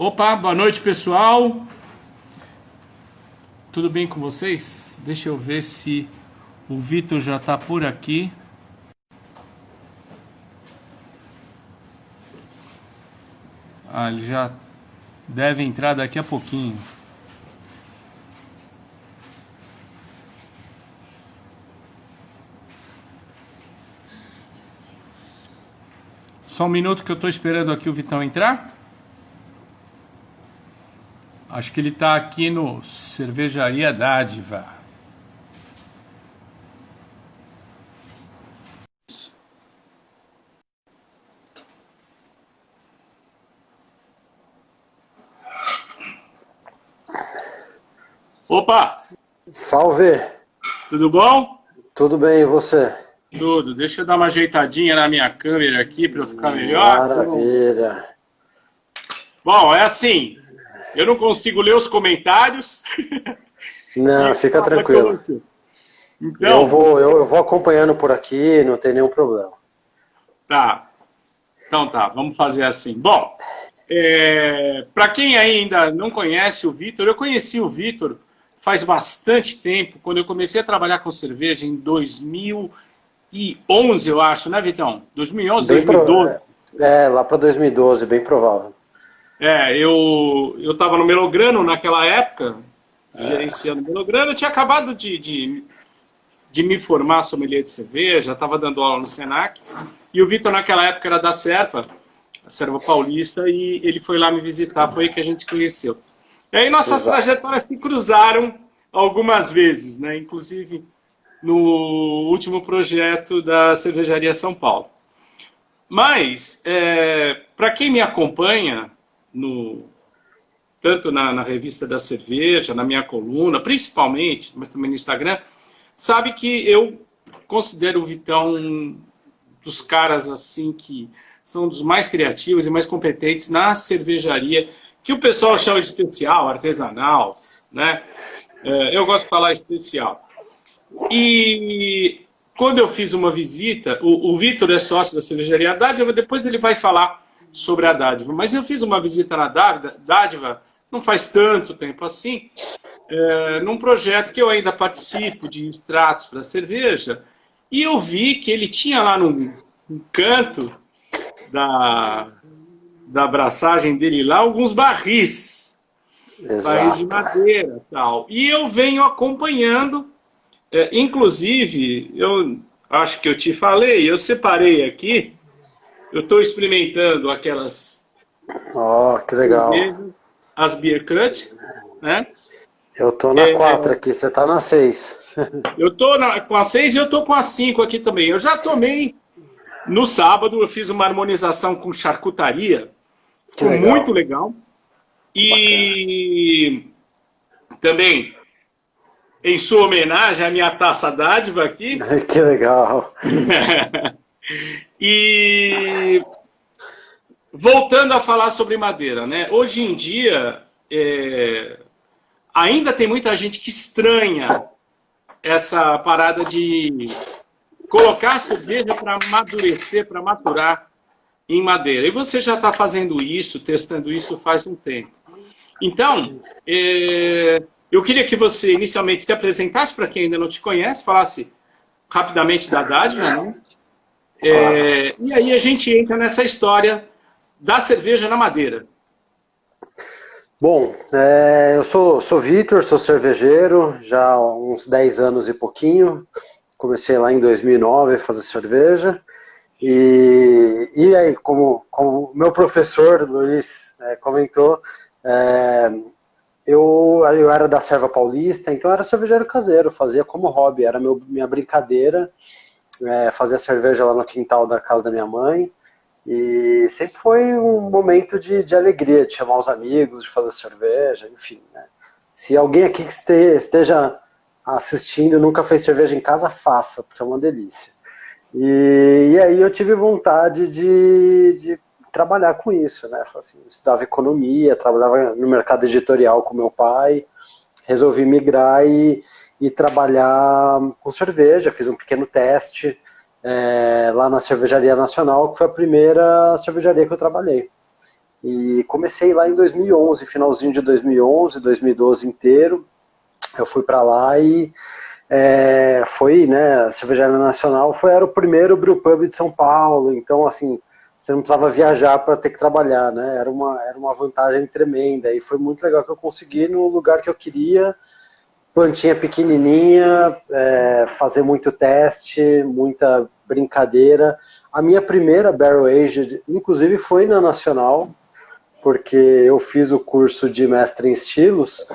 Opa, boa noite, pessoal. Tudo bem com vocês? Deixa eu ver se o Vitor já está por aqui. Ele já deve entrar daqui a pouquinho. Só um minuto que eu estou esperando aqui o Vitão entrar. Acho que ele está aqui no Cervejaria Dádiva. Opa! Salve! Tudo bom? Tudo bem, e você? Tudo. Deixa eu dar uma ajeitadinha na minha câmera aqui para eu ficar melhor. Maravilha. Bom, é assim, eu não consigo ler os comentários. Não, fica tranquilo. Então, eu vou acompanhando por aqui, não tem nenhum problema. tá. Então tá, vamos fazer assim. Bom, para quem ainda não conhece o Vitor, eu conheci o Vitor faz bastante tempo, quando eu comecei a trabalhar com cerveja em 2011, eu acho, né, Vitão? 2011, 2012. Lá para 2012, bem provável. Eu estava no Melograno naquela época, gerenciando o Melograno. Eu tinha acabado de me formar sommelier de cerveja, estava dando aula no Senac. E o Vitor, naquela época, era da Serva, a Serva Paulista, e ele foi lá me visitar, foi aí que a gente se conheceu. E aí nossas trajetórias se cruzaram algumas vezes, né? Inclusive no último projeto da Cervejaria São Paulo. Mas, para quem me acompanha, tanto na revista da cerveja, na minha coluna, principalmente, mas também no Instagram, sabe que eu considero o Vitão um dos caras assim que são dos mais criativos e mais competentes na cervejaria, que o pessoal chama de especial, artesanal, né? Eu gosto de falar especial. E quando eu fiz uma visita, o Vitor é sócio da cervejaria Dádiva, depois ele vai falar sobre a Dádiva, mas eu fiz uma visita na Dádiva, não faz tanto tempo assim, num projeto que eu ainda participo de extratos para cerveja, e eu vi que ele tinha lá num canto da abraçagem dele lá alguns barris de madeira e tal. E eu venho acompanhando, inclusive, eu acho que eu te falei, eu separei aqui, eu estou experimentando aquelas... Que legal. As Beer Cut, né? Eu tô na 4 aqui, você tá na 6. Eu tô com a 6 e eu tô com a 5 aqui também. Eu já tomei no sábado, eu fiz uma harmonização com charcutaria. Ficou muito legal. E também, em sua homenagem, a minha taça Dádiva aqui. Que legal. E voltando a falar sobre madeira, né? Hoje em dia, ainda tem muita gente que estranha essa parada de colocar a cerveja para amadurecer, para maturar em madeira. E você já está fazendo isso, testando isso faz um tempo. Então, eu queria que você inicialmente se apresentasse para quem ainda não te conhece, falasse rapidamente da Dádiva, né? E aí a gente entra nessa história da cerveja na madeira. Bom, eu sou Vitor, sou cervejeiro, já há uns 10 anos e pouquinho. Comecei lá em 2009 a fazer cerveja. E aí, como o meu professor, Luiz, comentou, eu era da Serva Paulista, então era cervejeiro caseiro, fazia como hobby, era minha brincadeira, fazia cerveja lá no quintal da casa da minha mãe. E sempre foi um momento de alegria, de chamar os amigos, de fazer cerveja, enfim, né? Se alguém aqui que esteja assistindo nunca fez cerveja em casa, faça, porque é uma delícia. E aí eu tive vontade de trabalhar com isso, né? Assim, estudava economia, trabalhava no mercado editorial com meu pai, resolvi migrar e trabalhar com cerveja, fiz um pequeno teste, lá na Cervejaria Nacional, que foi a primeira cervejaria que eu trabalhei. E comecei lá em 2011, finalzinho de 2011, 2012 inteiro. Eu fui para lá e foi, né, a Cervejaria Nacional era o primeiro brewpub de São Paulo, então, assim, você não precisava viajar para ter que trabalhar, né, era uma vantagem tremenda, e foi muito legal que eu consegui no lugar que eu queria, plantinha pequenininha, fazer muito teste, muita brincadeira. A minha primeira Barrel Aged, inclusive, foi na Nacional, porque eu fiz o curso de mestre em estilos,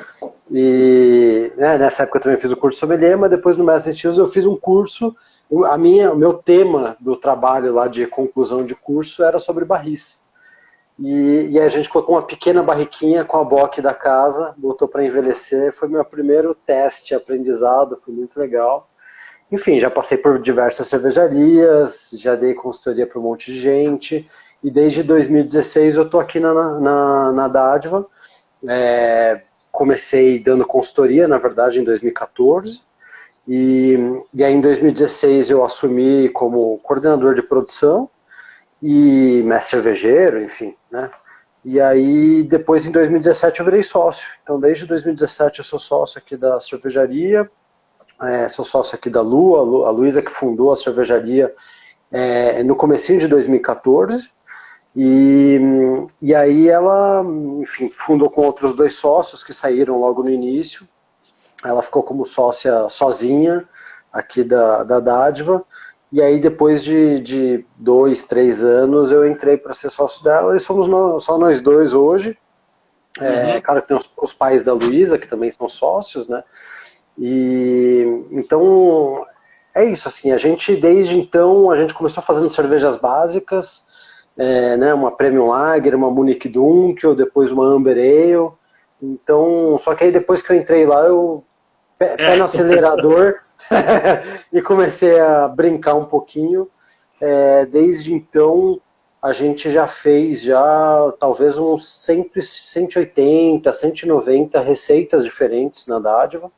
e nessa época eu também fiz o curso sommelier, mas depois no mestre em estilos eu fiz um curso, o meu tema do trabalho lá de conclusão de curso era sobre barris. E a gente colocou uma pequena barriquinha com a bock da casa, botou para envelhecer, foi meu primeiro teste, aprendizado, foi muito legal. Enfim, já passei por diversas cervejarias, já dei consultoria para um monte de gente, e desde 2016 eu estou aqui na Dádiva. Comecei dando consultoria, na verdade, em 2014, e aí em 2016 eu assumi como coordenador de produção e mestre cervejeiro, enfim, né? E aí depois em 2017 eu virei sócio. Então desde 2017 eu sou sócio aqui da cervejaria, sou sócio aqui da Lu, a Luísa que fundou a cervejaria no comecinho de 2014. E aí ela, enfim, fundou com outros 2 sócios que saíram logo no início. Ela ficou como sócia sozinha aqui da Dádiva. E aí depois de 2, 3 anos eu entrei para ser sócio dela e somos só nós 2 hoje. Claro que tem os pais da Luísa, que também são sócios, né? E então é isso, assim, desde então a gente começou fazendo cervejas básicas, né, uma Premium Lager, uma Munich Dunkel, depois uma Amber Ale. Então, só que aí depois que eu entrei lá, eu pé no acelerador e comecei a brincar um pouquinho. Desde então, a gente já fez talvez uns 180, 190 receitas diferentes na Dádiva,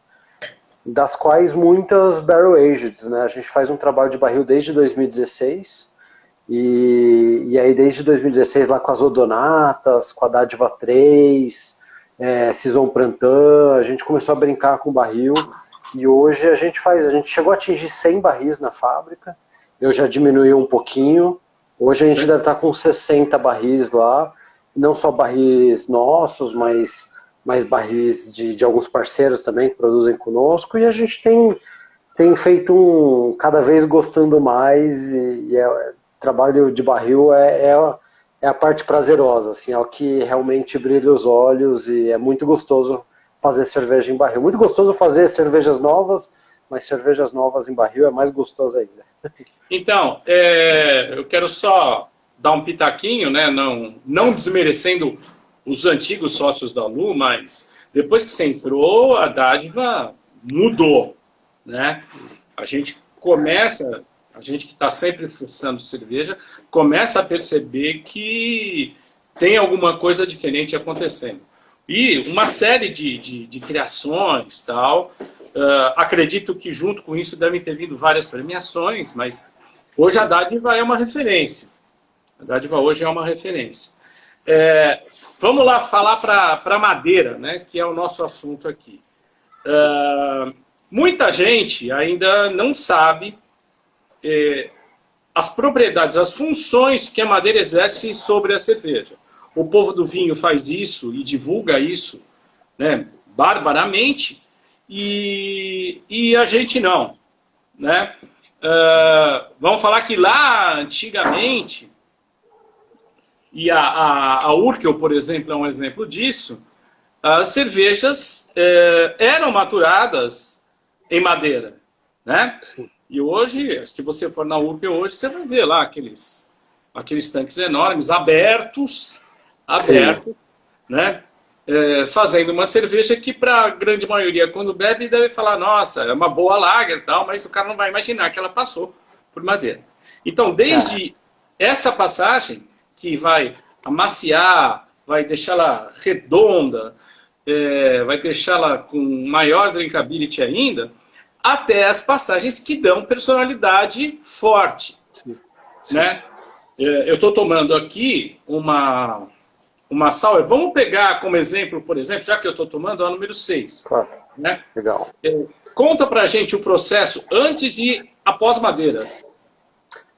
das quais muitas Barrel Aged, né? A gente faz um trabalho de barril desde 2016, e aí desde 2016 lá com as Odonatas, com a Dádiva 3, Saison Printemps, a gente começou a brincar com barril, e hoje a gente chegou a atingir 100 barris na fábrica, eu já diminui um pouquinho, hoje a gente deve estar com 60 barris lá, não só barris nossos, mas barris de alguns parceiros também que produzem conosco, e a gente tem feito cada vez gostando mais, e trabalho de barril é a parte prazerosa, assim, é o que realmente brilha os olhos, e é muito gostoso fazer cerveja em barril. Muito gostoso fazer cervejas novas, mas cervejas novas em barril é mais gostoso ainda. Então, eu quero só dar um pitaquinho, né? Não desmerecendo os antigos sócios da Lu, mas depois que você entrou, a Dádiva mudou, né? A gente que está sempre fuçando cerveja, começa a perceber que tem alguma coisa diferente acontecendo. E uma série de criações, tal. Acredito que junto com isso devem ter vindo várias premiações, mas hoje a Dádiva é uma referência. A Dádiva hoje é uma referência. Vamos lá falar para madeira, né, que é o nosso assunto aqui. Muita gente ainda não sabe as propriedades, as funções que a madeira exerce sobre a cerveja. O povo do vinho faz isso e divulga isso, né, barbaramente, e a gente não, né? Vamos falar que lá antigamente, e a Urkel, por exemplo, é um exemplo disso, as cervejas eram maturadas em madeira, né? E hoje, se você for na Urkel hoje, você vai ver lá aqueles tanques enormes, abertos, né? Fazendo uma cerveja que, para a grande maioria, quando bebe, deve falar, nossa, é uma boa lager e tal, mas o cara não vai imaginar que ela passou por madeira. Então, desde essa passagem, que vai amaciar, vai deixá-la redonda, vai deixá-la com maior drinkability ainda, até as passagens que dão personalidade forte. Sim. Né? Eu estou tomando aqui uma uma Sour. Vamos pegar como exemplo, por exemplo, já que eu estou tomando, a número 6. Claro. Né? Legal. Conta pra gente o processo antes e após madeira.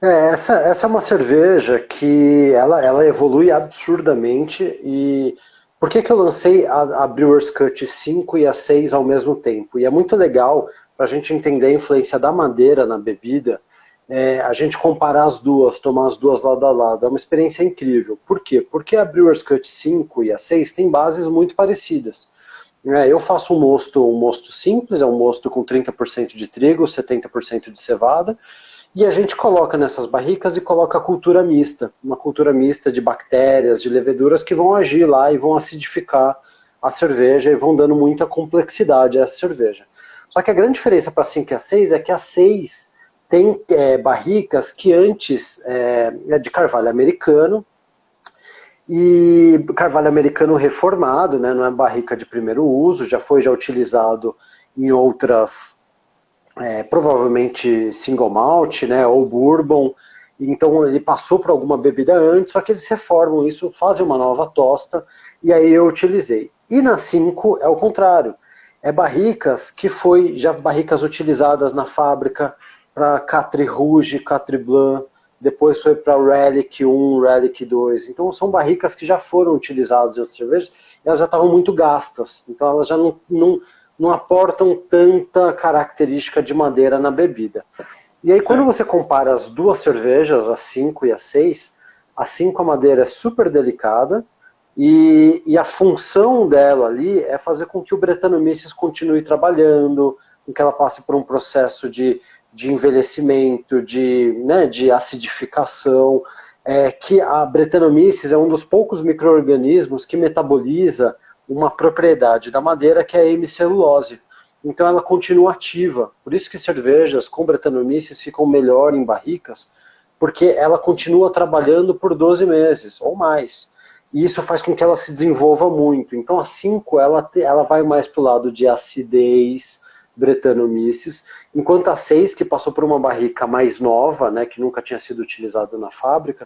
Essa é uma cerveja que ela evolui absurdamente. E por que eu lancei a Brewers Cut 5 e a 6 ao mesmo tempo? E é muito legal para a gente entender a influência da madeira na bebida, a gente comparar as duas, tomar as duas lado a lado. É uma experiência incrível. Por quê? Porque a Brewers Cut 5 e a 6 têm bases muito parecidas. Eu faço um mosto simples, é um mosto com 30% de trigo, 70% de cevada, e a gente coloca nessas barricas e coloca a cultura mista, uma cultura mista de bactérias, de leveduras que vão agir lá e vão acidificar a cerveja e vão dando muita complexidade a essa cerveja. Só que a grande diferença para a 5 e a 6 é que a 6 tem barricas que antes é de carvalho americano, e carvalho americano reformado, né, não é barrica de primeiro uso, já foi utilizado em outras, provavelmente single malt, né, ou bourbon, então ele passou por alguma bebida antes, só que eles reformam isso, fazem uma nova tosta, e aí eu utilizei. E na 5 é o contrário, barricas que barricas utilizadas na fábrica para Catre Rouge, Catre Blanc, depois foi para Relic 1, Relic 2. Então são barricas que já foram utilizadas em outras cervejas, e elas já estavam muito gastas, então elas já não aportam tanta característica de madeira na bebida. E aí quando você compara as duas cervejas, a 5 e a 6, a 5 a madeira é super delicada, e a função dela ali é fazer com que o Brettanomyces continue trabalhando, com que ela passe por um processo de envelhecimento, de acidificação, que a Brettanomyces é um dos poucos micro-organismos que metaboliza uma propriedade da madeira que é a hemicelulose. Então ela continua ativa. Por isso que cervejas com Brettanomyces ficam melhor em barricas, porque ela continua trabalhando por 12 meses ou mais. E isso faz com que ela se desenvolva muito. Então a 5 ela vai mais para o lado de acidez, Brettanomyces, enquanto a 6, que passou por uma barrica mais nova, né, que nunca tinha sido utilizada na fábrica,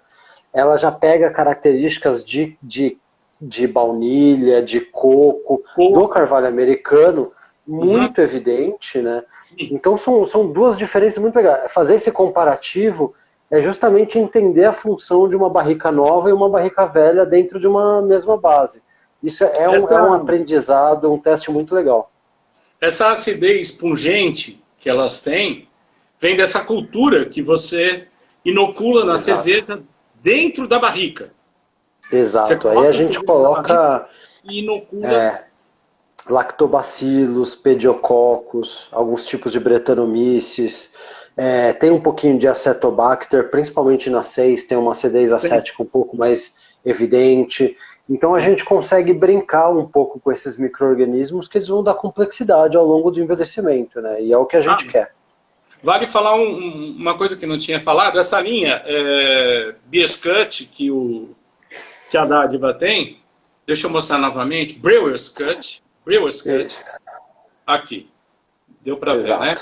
ela já pega características de baunilha, de coco, do carvalho americano, muito evidente, né? Então são duas diferenças muito legais. Fazer esse comparativo é justamente entender a função de uma barrica nova e uma barrica velha dentro de uma mesma base. Isso é um aprendizado, um teste muito legal. Essa acidez pungente que elas têm vem dessa cultura que você inocula na cerveja dentro da barrica. Exato. Aí a gente coloca e inocula lactobacilos, pediococcus, alguns tipos de Brettanomyces, tem um pouquinho de acetobacter, principalmente na 6, tem uma acidez acética um pouco mais evidente. Então a gente consegue brincar um pouco com esses micro-organismos que eles vão dar complexidade ao longo do envelhecimento, né? E é o que a gente quer. Vale falar uma coisa que não tinha falado, essa linha Beers Cut que a Dádiva tem, deixa eu mostrar novamente, Brewers Cut, aqui, deu para ver, né?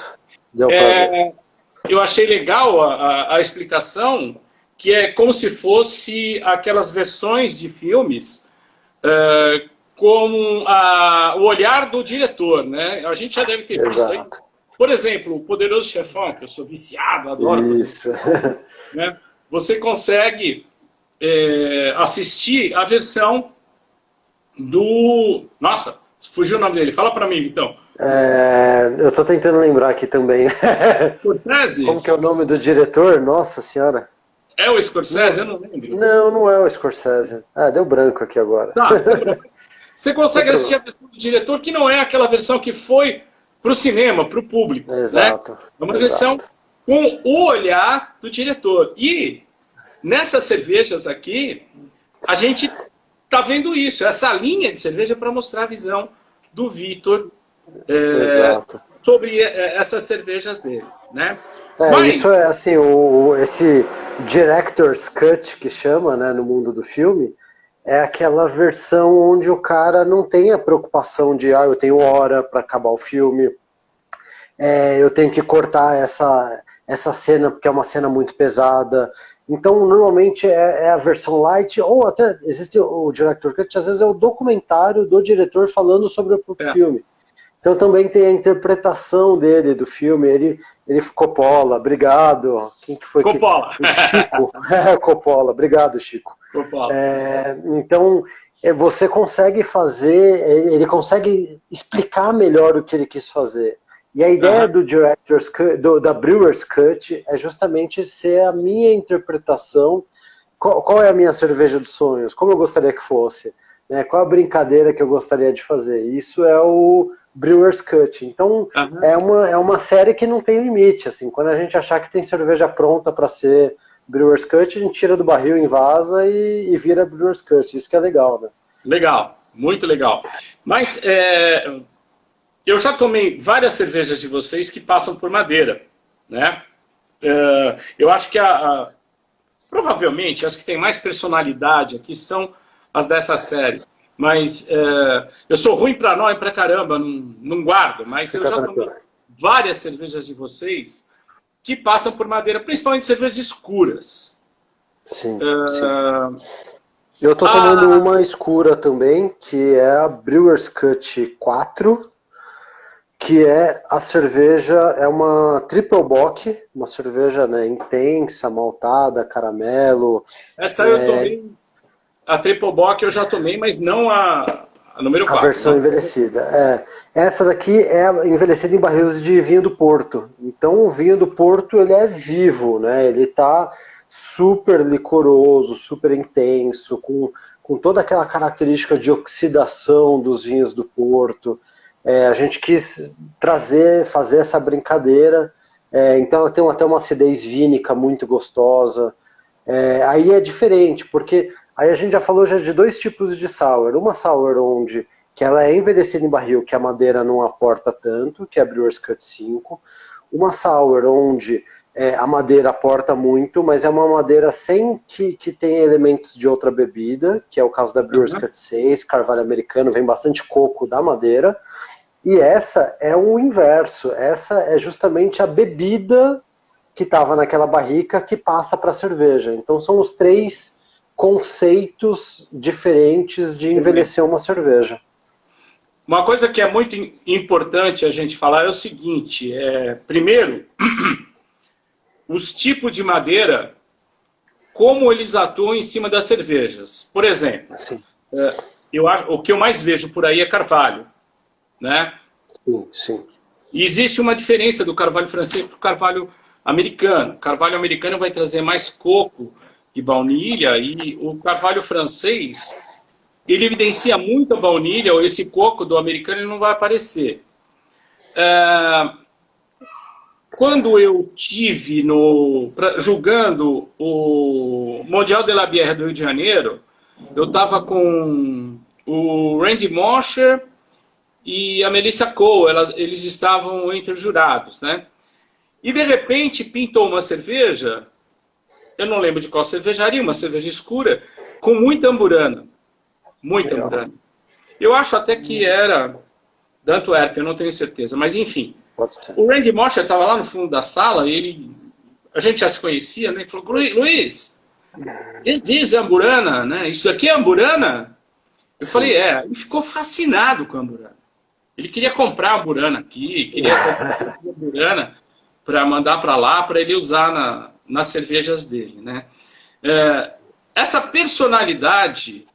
Deu pra ver. Eu achei legal a explicação, que é como se fosse aquelas versões de filmes com o olhar do diretor, né? A gente já deve ter visto aí. Por exemplo, o Poderoso Chefão, que eu sou viciado, adoro. Isso. Né? Você consegue assistir a versão do... Nossa, fugiu o nome dele. Fala para mim, Vitão. Eu estou tentando lembrar aqui também. Scorsese? Como que é o nome do diretor? Nossa Senhora. É o Scorsese? Eu não lembro. Não é o Scorsese. Deu branco aqui agora. Tá, deu branco. Você consegue assistir a versão do diretor, que não é aquela versão que foi para o cinema, para o público. Exato. Né? É uma versão com o olhar do diretor. E nessas cervejas aqui, a gente está vendo isso. Essa linha de cerveja para mostrar a visão do Vitor sobre essas cervejas dele. Né? Mas isso é assim, esse Director's Cut que chama, né, no mundo do filme, é aquela versão onde o cara não tem a preocupação de eu tenho hora para acabar o filme, eu tenho que cortar essa cena porque é uma cena muito pesada, Então, normalmente é a versão light, ou até existe o Director Cut, às vezes é o documentário do diretor falando sobre o próprio filme. Então também tem a interpretação dele do filme, ele Coppola, obrigado. Quem que foi? Coppola. O Chico. Coppola, obrigado, Chico. Coppola. Então, você consegue fazer, ele consegue explicar melhor o que ele quis fazer. E a ideia do Director's Cut, da Brewer's Cut, é justamente ser a minha interpretação. Qual é a minha cerveja dos sonhos? Como eu gostaria que fosse? Né? Qual a brincadeira que eu gostaria de fazer? Isso é o Brewer's Cut. Então, é uma série que não tem limite. Assim, quando a gente achar que tem cerveja pronta para ser Brewer's Cut, a gente tira do barril, envasa e vira Brewer's Cut. Isso que é legal, né? Legal, muito legal. Mas eu já tomei várias cervejas de vocês que passam por madeira, né? Eu acho que provavelmente as que têm mais personalidade aqui são as dessa série. Mas eu sou ruim para nome pra caramba, não guardo, mas eu já tomei várias cervejas de vocês que passam por madeira, principalmente cervejas escuras. Sim, sim. Eu estou tomando uma escura também, que é a Brewer's Cut 4, que é a cerveja, é uma Triple Bock, uma cerveja, né, intensa, maltada, caramelo. Essa eu tomei, a Triple Bock eu já tomei, mas não a número 4. A versão envelhecida, Essa daqui é envelhecida em barris de vinho do Porto. Então o vinho do Porto, ele é vivo, né, ele está super licoroso, super intenso, com toda aquela característica de oxidação dos vinhos do Porto. A gente quis fazer essa brincadeira, então ela tem até uma acidez vínica muito gostosa. Aí é diferente, porque aí a gente já falou de dois tipos de sour. Uma sour que ela é envelhecida em barril, que a madeira não aporta tanto, que é a Brewer's Cut 5. Uma sour onde a madeira aporta muito, mas é uma madeira sem que tenha elementos de outra bebida, que é o caso da Brewer's Cut 6, carvalho americano, vem bastante coco da madeira. E essa é o inverso, essa é justamente a bebida que estava naquela barrica que passa para a cerveja. Então são os três conceitos diferentes de envelhecer uma cerveja. Uma coisa que é muito importante a gente falar é o seguinte, primeiro, os tipos de madeira, como eles atuam em cima das cervejas. Por exemplo, o que eu mais vejo por aí é carvalho, né? Sim. E existe uma diferença do carvalho francês para o carvalho americano. O carvalho americano vai trazer mais coco e baunilha, e o carvalho francês, ele evidencia muito a baunilha, ou esse coco do americano ele não vai aparecer. Quando eu tive julgando o Mondial de la Bière do Rio de Janeiro, eu estava com o Randy Mosher e a Melissa Cole, eles estavam entre os jurados, né? E de repente pintou uma cerveja, eu não lembro de qual cervejaria, uma cerveja escura, com muita amburana. Muita amburana. Eu acho até que era da Antwerp, eu não tenho certeza, mas enfim. O Randy Mosher estava lá no fundo da sala, e a gente já se conhecia, né? Ele falou, Luiz, diz amburana, né? Isso aqui é amburana? Eu falei, ele ficou fascinado com a amburana. Ele queria comprar a amburana aqui, queria comprar a amburana para mandar para lá, para ele usar nas cervejas dele, né? Essa personalidade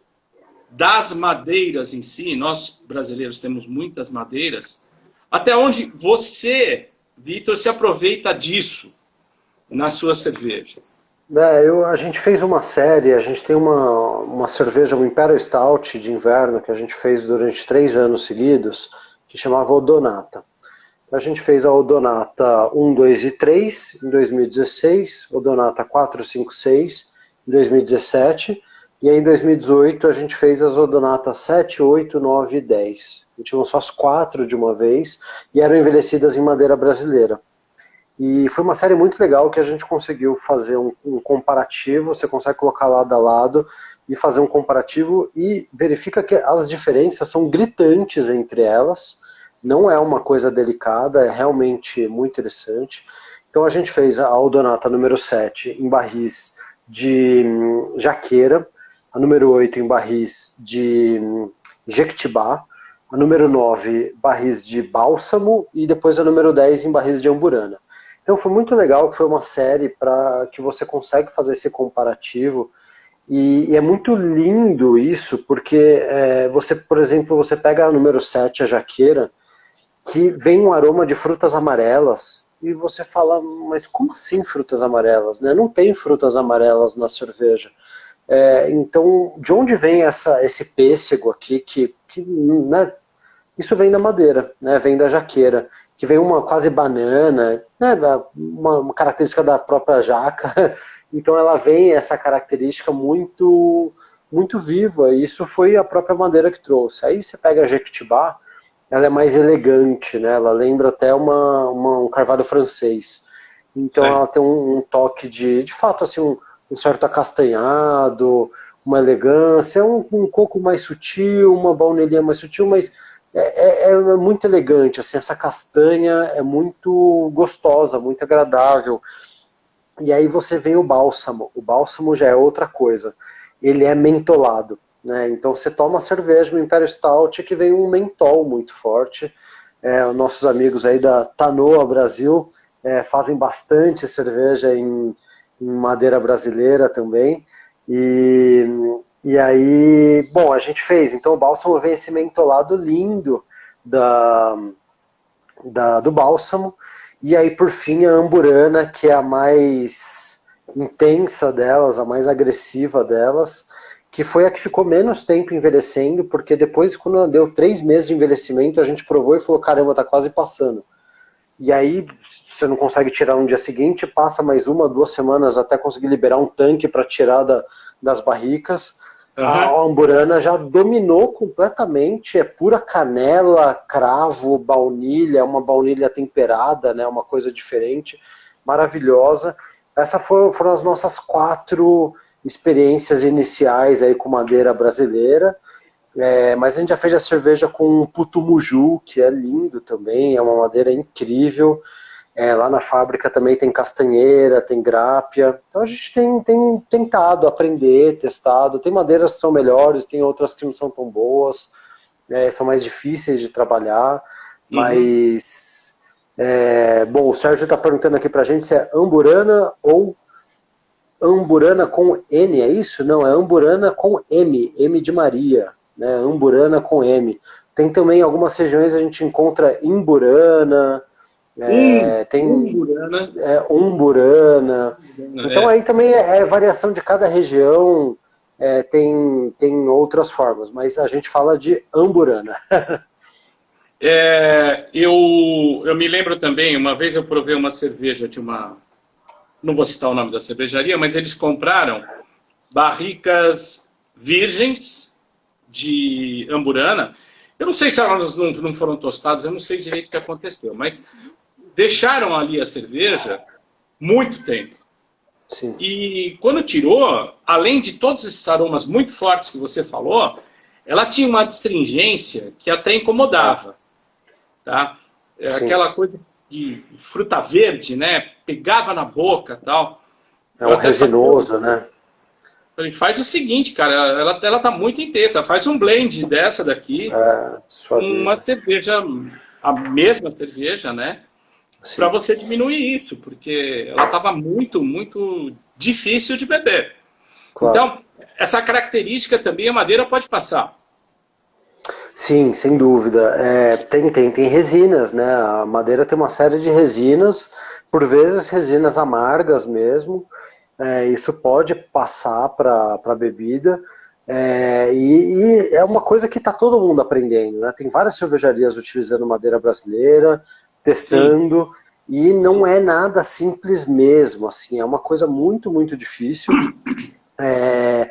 das madeiras em si, nós brasileiros temos muitas madeiras, até onde você, Vitor, se aproveita disso nas suas cervejas? A gente fez uma série, a gente tem uma cerveja, um Imperial Stout de inverno, que a gente fez durante 3 anos seguidos, que chamava Odonata. A gente fez a Odonata 1, 2 e 3 em 2016, Odonata 4, 5, 6 em 2017, e aí em 2018 a gente fez as Odonata 7, 8, 9 e 10. A gente lançou as 4 de uma vez e eram envelhecidas em madeira brasileira. E foi uma série muito legal que a gente conseguiu fazer um comparativo, você consegue colocar lado a lado e fazer um comparativo e verifica que as diferenças são gritantes entre elas, não é uma coisa delicada, é realmente muito interessante. Então a gente fez a Odonata número 7 em barris de Jaqueira, a número 8 em barris de Jequitibá, a número 9 barris de Bálsamo e depois a número 10 em barris de Amburana. Então foi muito legal, que foi uma série para que você consegue fazer esse comparativo e é muito lindo isso, porque você, por exemplo, você pega a número 7, a Jaqueira, que vem um aroma de frutas amarelas, e você fala, mas como assim frutas amarelas? Né? Não tem frutas amarelas na cerveja. Então, de onde vem esse pêssego aqui, né, isso vem da madeira, né, vem da jaqueira, que vem uma quase banana, né, uma característica da própria jaca, então ela vem essa característica muito, muito viva, e isso foi a própria madeira que trouxe. Aí você pega a Jequitibá, ela é mais elegante, né? Ela lembra até um carvalho francês. Então Sim. ela tem um toque de fato, assim, um certo acastanhado, uma elegância, um coco mais sutil, uma baunilha mais sutil, mas é muito elegante, assim, essa castanha é muito gostosa, muito agradável. E aí você vem o bálsamo já é outra coisa, ele é mentolado. Né? Então você toma cerveja no Imperial Stout que vem um mentol muito forte. Os nossos amigos aí da Tanoa Brasil fazem bastante cerveja em madeira brasileira também. E aí, bom, a gente fez. Então o bálsamo vem esse mentolado lindo do bálsamo. E aí, por fim, a amburana, que é a mais intensa delas, a mais agressiva delas, que foi a que ficou menos tempo envelhecendo, porque depois, quando deu 3 meses de envelhecimento, a gente provou e falou, caramba, tá quase passando. E aí, você não consegue tirar no dia seguinte, passa mais 1, 2 semanas até conseguir liberar um tanque para tirar das barricas. A amburana já dominou completamente, é pura canela, cravo, baunilha, uma baunilha temperada, né, uma coisa diferente, maravilhosa. Essas foram as nossas 4 experiências iniciais aí com madeira brasileira, mas a gente já fez a cerveja com putumuju, que é lindo também, é uma madeira incrível. Lá na fábrica também tem castanheira, tem grápia. Então a gente tem tentado aprender, testado. Tem madeiras que são melhores, tem outras que não são tão boas, são mais difíceis de trabalhar. Mas, bom, o Sérgio está perguntando aqui pra gente se é amburana ou amburana com N, é isso? Não, é amburana com M de Maria, né? Amburana com M. Tem também algumas regiões a gente encontra imburana, tem Umburana. umburana. Então aí também é variação de cada região, tem outras formas, mas a gente fala de amburana. Eu me lembro também, uma vez eu provei uma cerveja de uma... Não vou citar o nome da cervejaria, mas eles compraram barricas virgens de amburana. Eu não sei se elas não foram tostadas, eu não sei direito o que aconteceu, mas deixaram ali a cerveja muito tempo. Sim. E quando tirou, além de todos esses aromas muito fortes que você falou, ela tinha uma astringência que até incomodava. Tá? Aquela coisa de fruta verde, né? Pegava na boca e tal. É um resinoso, né? Faz o seguinte, cara, ela tá muito intensa. Faz um blend dessa daqui, uma cerveja, a mesma cerveja, né? Para você diminuir isso, porque ela tava muito, muito difícil de beber. Claro. Então, essa característica também a madeira pode passar. Sim, sem dúvida. Tem resinas, né? A madeira tem uma série de resinas, por vezes resinas amargas mesmo. Isso pode passar para a bebida. E é uma coisa que está todo mundo aprendendo, né? Tem várias cervejarias utilizando madeira brasileira, testando, sim, e não é nada simples mesmo, assim, é uma coisa muito, muito difícil. É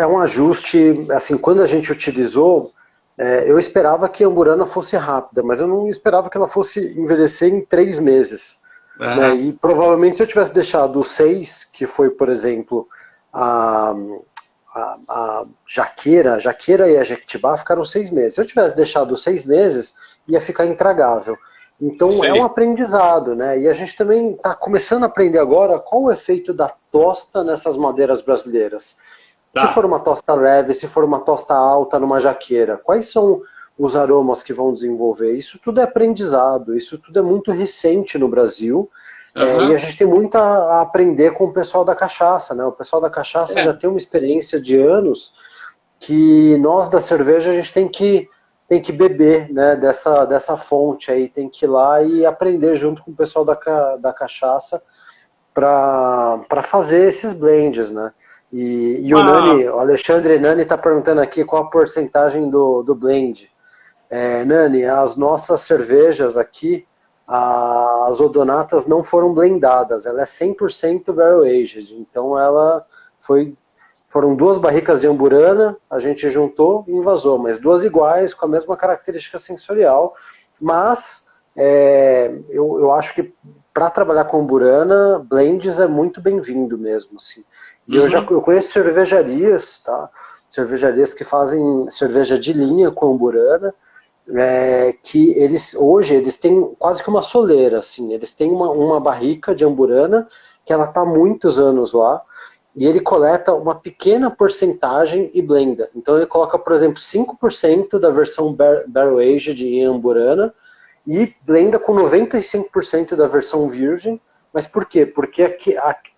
um ajuste, assim, quando a gente utilizou, eu esperava que a amburana fosse rápida, mas eu não esperava que ela fosse envelhecer em 3 meses. Né? E provavelmente se eu tivesse deixado o 6, que foi, por exemplo, a jaqueira e a jequitibá ficaram 6 meses. Se eu tivesse deixado 6 meses, ia ficar intragável. Então Sei. é um aprendizado, né? E a gente também está começando a aprender agora qual o efeito da tosta nessas madeiras brasileiras. Se for Tá. uma tosta leve, se for uma tosta alta numa jaqueira, quais são os aromas que vão desenvolver? Isso tudo é aprendizado, isso tudo é muito recente no Brasil, e a Aham. gente tem muito a aprender com o pessoal da cachaça, né? O pessoal da cachaça já É. tem uma experiência de anos que nós da cerveja a gente tem que beber, né, dessa fonte aí, tem que ir lá e aprender junto com o pessoal da cachaça para fazer esses blends, né? E Uma... o Alexandre Nani está perguntando aqui qual a porcentagem do blend. Nani, as nossas cervejas aqui, as odonatas não foram blendadas, ela é 100% barrel aged, então foram duas barricas de amburana, a gente juntou e invasou, mas duas iguais, com a mesma característica sensorial, mas eu acho que para trabalhar com amburana, blends é muito bem-vindo mesmo, assim. E Uhum. eu conheço cervejarias, tá? Cervejarias que fazem cerveja de linha com amburana, que hoje eles têm quase que uma soleira, assim, eles têm uma barrica de amburana que ela está há muitos anos lá, e ele coleta uma pequena porcentagem e blenda. Então ele coloca, por exemplo, 5% da versão Barrel Aged em amburana e blenda com 95% da versão virgem. Mas por quê? Porque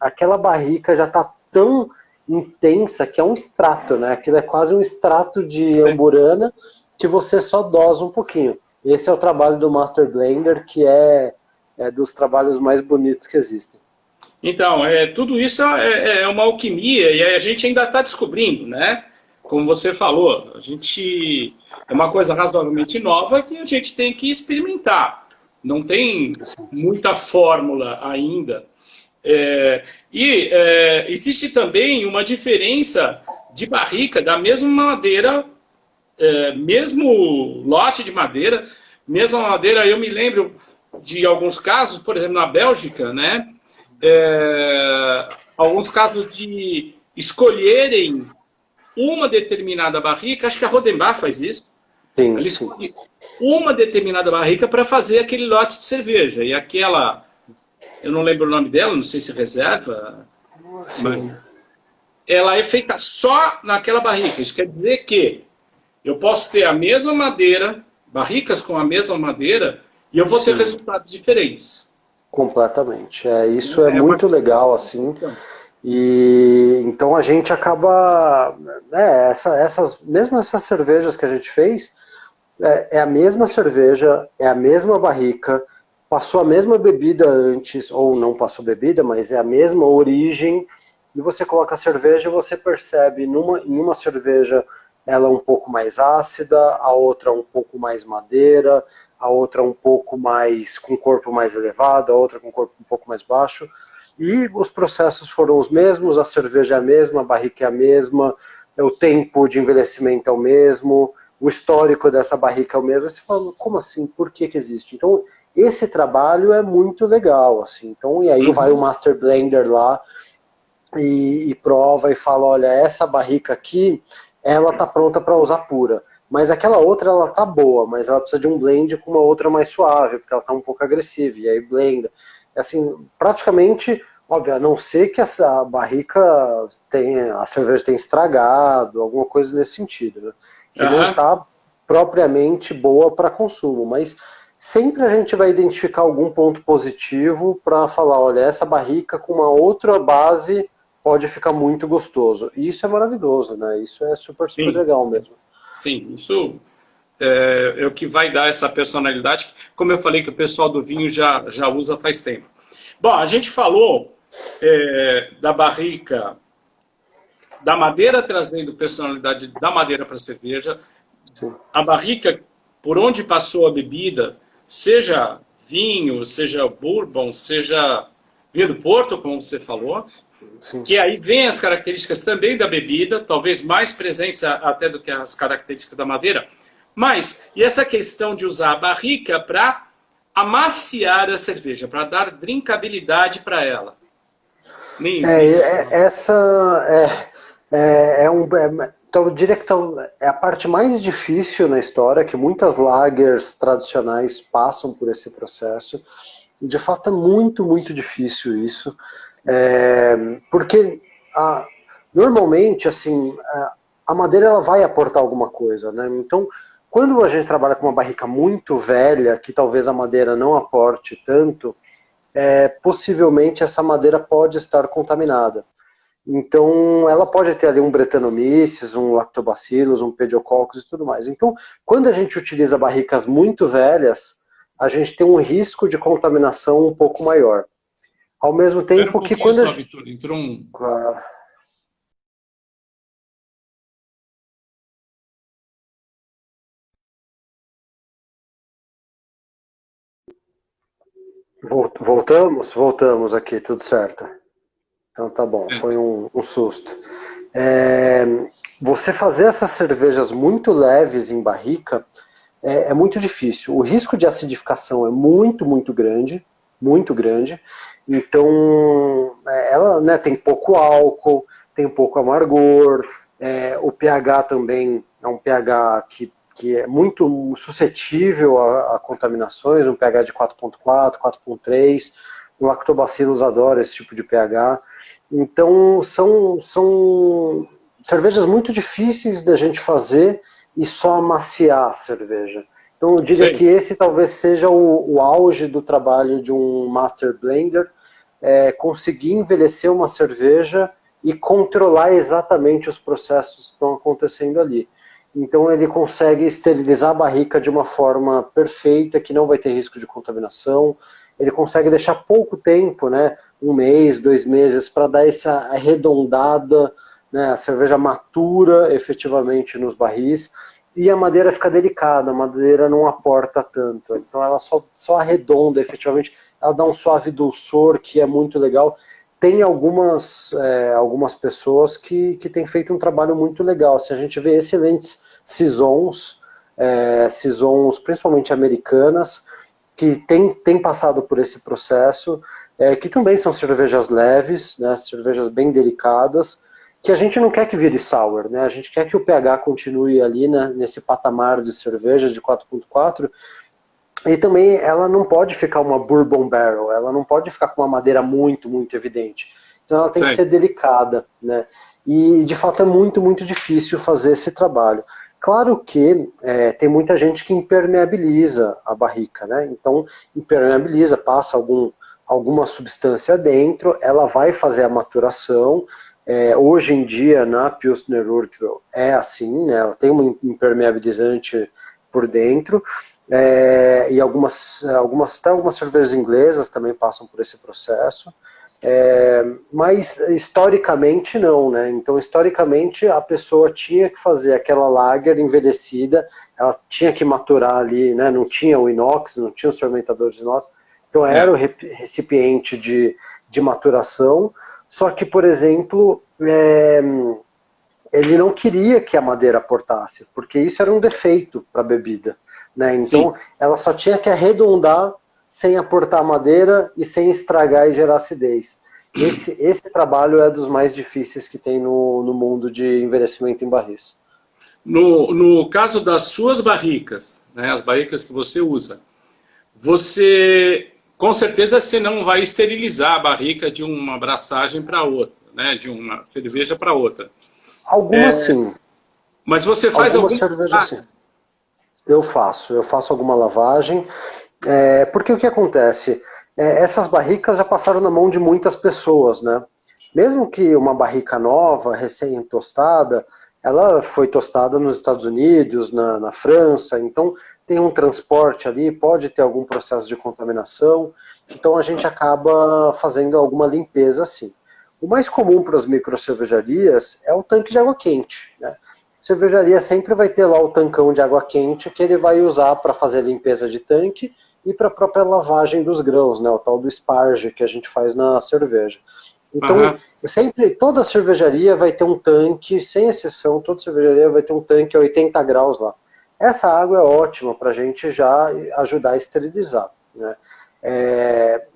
aquela barrica já está tão intensa que é um extrato, né? Aquilo é quase um extrato de Sei. amburana que você só dosa um pouquinho. Esse é o trabalho do Master Blender, que é dos trabalhos mais bonitos que existem. Então, tudo isso é uma alquimia e a gente ainda está descobrindo, né? Como você falou, a gente é uma coisa razoavelmente nova que a gente tem que experimentar. Não tem muita fórmula ainda. Existe também uma diferença de barrica da mesma madeira, mesmo lote de madeira, mesma madeira. Eu me lembro de alguns casos, por exemplo, na Bélgica, né? Alguns casos de escolherem uma determinada barrica, acho que a Rodenbach faz isso. Sim, Ela sim. escolhe uma determinada barrica para fazer aquele lote de cerveja. E aquela, eu não lembro o nome dela, não sei se reserva, mas Sim. ela é feita só naquela barrica. Isso quer dizer que eu posso ter a mesma madeira, barricas com a mesma madeira, e eu vou ter Sim. resultados diferentes. Completamente. Isso é É uma muito diferença. legal, assim. E então a gente acaba, mesmo essas cervejas que a gente fez, é a mesma cerveja, é a mesma barrica, passou a mesma bebida antes, ou não passou bebida, mas é a mesma origem, e você coloca a cerveja e você percebe em uma cerveja ela é um pouco mais ácida, a outra um pouco mais madeira, a outra um pouco mais com corpo mais elevado, a outra com corpo um pouco mais baixo. E os processos foram os mesmos, a cerveja é a mesma, a barrica é a mesma, o tempo de envelhecimento é o mesmo, o histórico dessa barrica é o mesmo. Você fala, como assim? Por que existe? Então, esse trabalho é muito legal, assim. Então, e aí vai o Uhum. Master Blender lá e prova e fala, olha, essa barrica aqui, ela tá pronta para usar pura. Mas aquela outra, ela tá boa, mas ela precisa de um blend com uma outra mais suave, porque ela tá um pouco agressiva, e aí blenda. Assim, praticamente, óbvio, a não ser que essa barrica a cerveja tenha estragado, alguma coisa nesse sentido, né? Que não Aham. tá propriamente boa para consumo, mas sempre a gente vai identificar algum ponto positivo para falar, olha, essa barrica com uma outra base pode ficar muito gostoso. E isso é maravilhoso, né? Isso é super, super Sim, legal mesmo. sim, isso é o que vai dar essa personalidade, como eu falei que o pessoal do vinho já usa faz tempo. Bom, a gente falou da barrica, da madeira trazendo personalidade da madeira para a cerveja, Sim, a barrica por onde passou a bebida, seja vinho, seja bourbon, seja vinho do Porto, como você falou, sim. que aí vem as características também da bebida, talvez mais presentes até do que as características da madeira. Mas, e essa questão de usar a barrica para amaciar a cerveja, para dar drinkabilidade para ela? Nem existe. Essa é então eu diria que é a parte mais difícil na história, que muitas lagers tradicionais passam por esse processo. De fato é muito, muito difícil isso, porque normalmente assim, a madeira ela vai aportar alguma coisa, né? Então, quando a gente trabalha com uma barrica muito velha, que talvez a madeira não aporte tanto, possivelmente essa madeira pode estar contaminada. Então, ela pode ter ali um Brettanomyces, um Lactobacillus, um Pediococcus e tudo mais. Então, quando a gente utiliza barricas muito velhas, a gente tem um risco de contaminação um pouco maior. Ao mesmo Espera um tempo que pouquinho quando a só, gente... Vitor. Entrou um... Claro. Voltamos aqui, tudo certo. Então tá bom, foi um susto. Você fazer essas cervejas muito leves em barrica é muito difícil. O risco de acidificação é muito, muito grande, muito grande. Então, ela, né, tem pouco álcool, tem pouco amargor, o pH também é um pH que é muito suscetível a contaminações, um pH de 4.4, 4.3, o Lactobacillus adora esse tipo de pH. Então, são cervejas muito difíceis da gente fazer e só amaciar a cerveja. Então, eu diria que esse talvez seja o auge do trabalho de um Master Blender, conseguir envelhecer uma cerveja e controlar exatamente os processos que estão acontecendo ali. Então, ele consegue esterilizar a barrica de uma forma perfeita, que não vai ter risco de contaminação. Ele consegue deixar pouco tempo, né, 1 mês, 2 meses, para dar essa arredondada, né, a cerveja matura efetivamente nos barris, e a madeira fica delicada, a madeira não aporta tanto. Então ela só arredonda efetivamente, ela dá um suave dulçor que é muito legal. Tem algumas pessoas que têm feito um trabalho muito legal. Se a gente vê excelentes saisons, principalmente americanas, que tem passado por esse processo, que também são cervejas leves, né, cervejas bem delicadas, que a gente não quer que vire sour, né, a gente quer que o pH continue ali, né, nesse patamar de cerveja de 4.4, e também ela não pode ficar uma bourbon barrel, ela não pode ficar com uma madeira muito, muito evidente. Então ela tem que ser delicada, né, e de fato é muito, muito difícil fazer esse trabalho. Claro que tem muita gente que impermeabiliza a barrica, né? Então, impermeabiliza, passa alguma substância dentro, ela vai fazer a maturação. Hoje em dia, na Pilsner Urquell, é assim, né? Ela tem um impermeabilizante por dentro, e algumas cervejas inglesas também passam por esse processo. Mas historicamente não, né? Então historicamente a pessoa tinha que fazer aquela lager envelhecida, ela tinha que maturar ali, né? Não tinha o inox, não tinha os fermentadores de inox, então era o recipiente de maturação, só que, por exemplo, ele não queria que a madeira aportasse, porque isso era um defeito para a bebida, né? Então ela só tinha que arredondar sem aportar madeira e sem estragar e gerar acidez. Esse trabalho é dos mais difíceis que tem no mundo de envelhecimento em barris. No caso das suas barricas, né, as barricas que você usa, você, com certeza, você não vai esterilizar a barrica de uma abraçagem para outra, né, de uma cerveja para outra. Algumas sim. Mas você faz alguma cerveja sim. Eu faço alguma lavagem. Porque o que acontece? Essas barricas já passaram na mão de muitas pessoas, né? Mesmo que uma barrica nova, recém-tostada, ela foi tostada nos Estados Unidos, na França, então tem um transporte ali, pode ter algum processo de contaminação, então a gente acaba fazendo alguma limpeza assim. O mais comum para as microcervejarias é o tanque de água quente, né? A cervejaria sempre vai ter lá o tancão de água quente que ele vai usar para fazer a limpeza de tanque e para a própria lavagem dos grãos, né, o tal do sparge que a gente faz na cerveja. Então, toda cervejaria vai ter um tanque, sem exceção, toda cervejaria vai ter um tanque a 80 graus lá. Essa água é ótima para a gente já ajudar a esterilizar, né?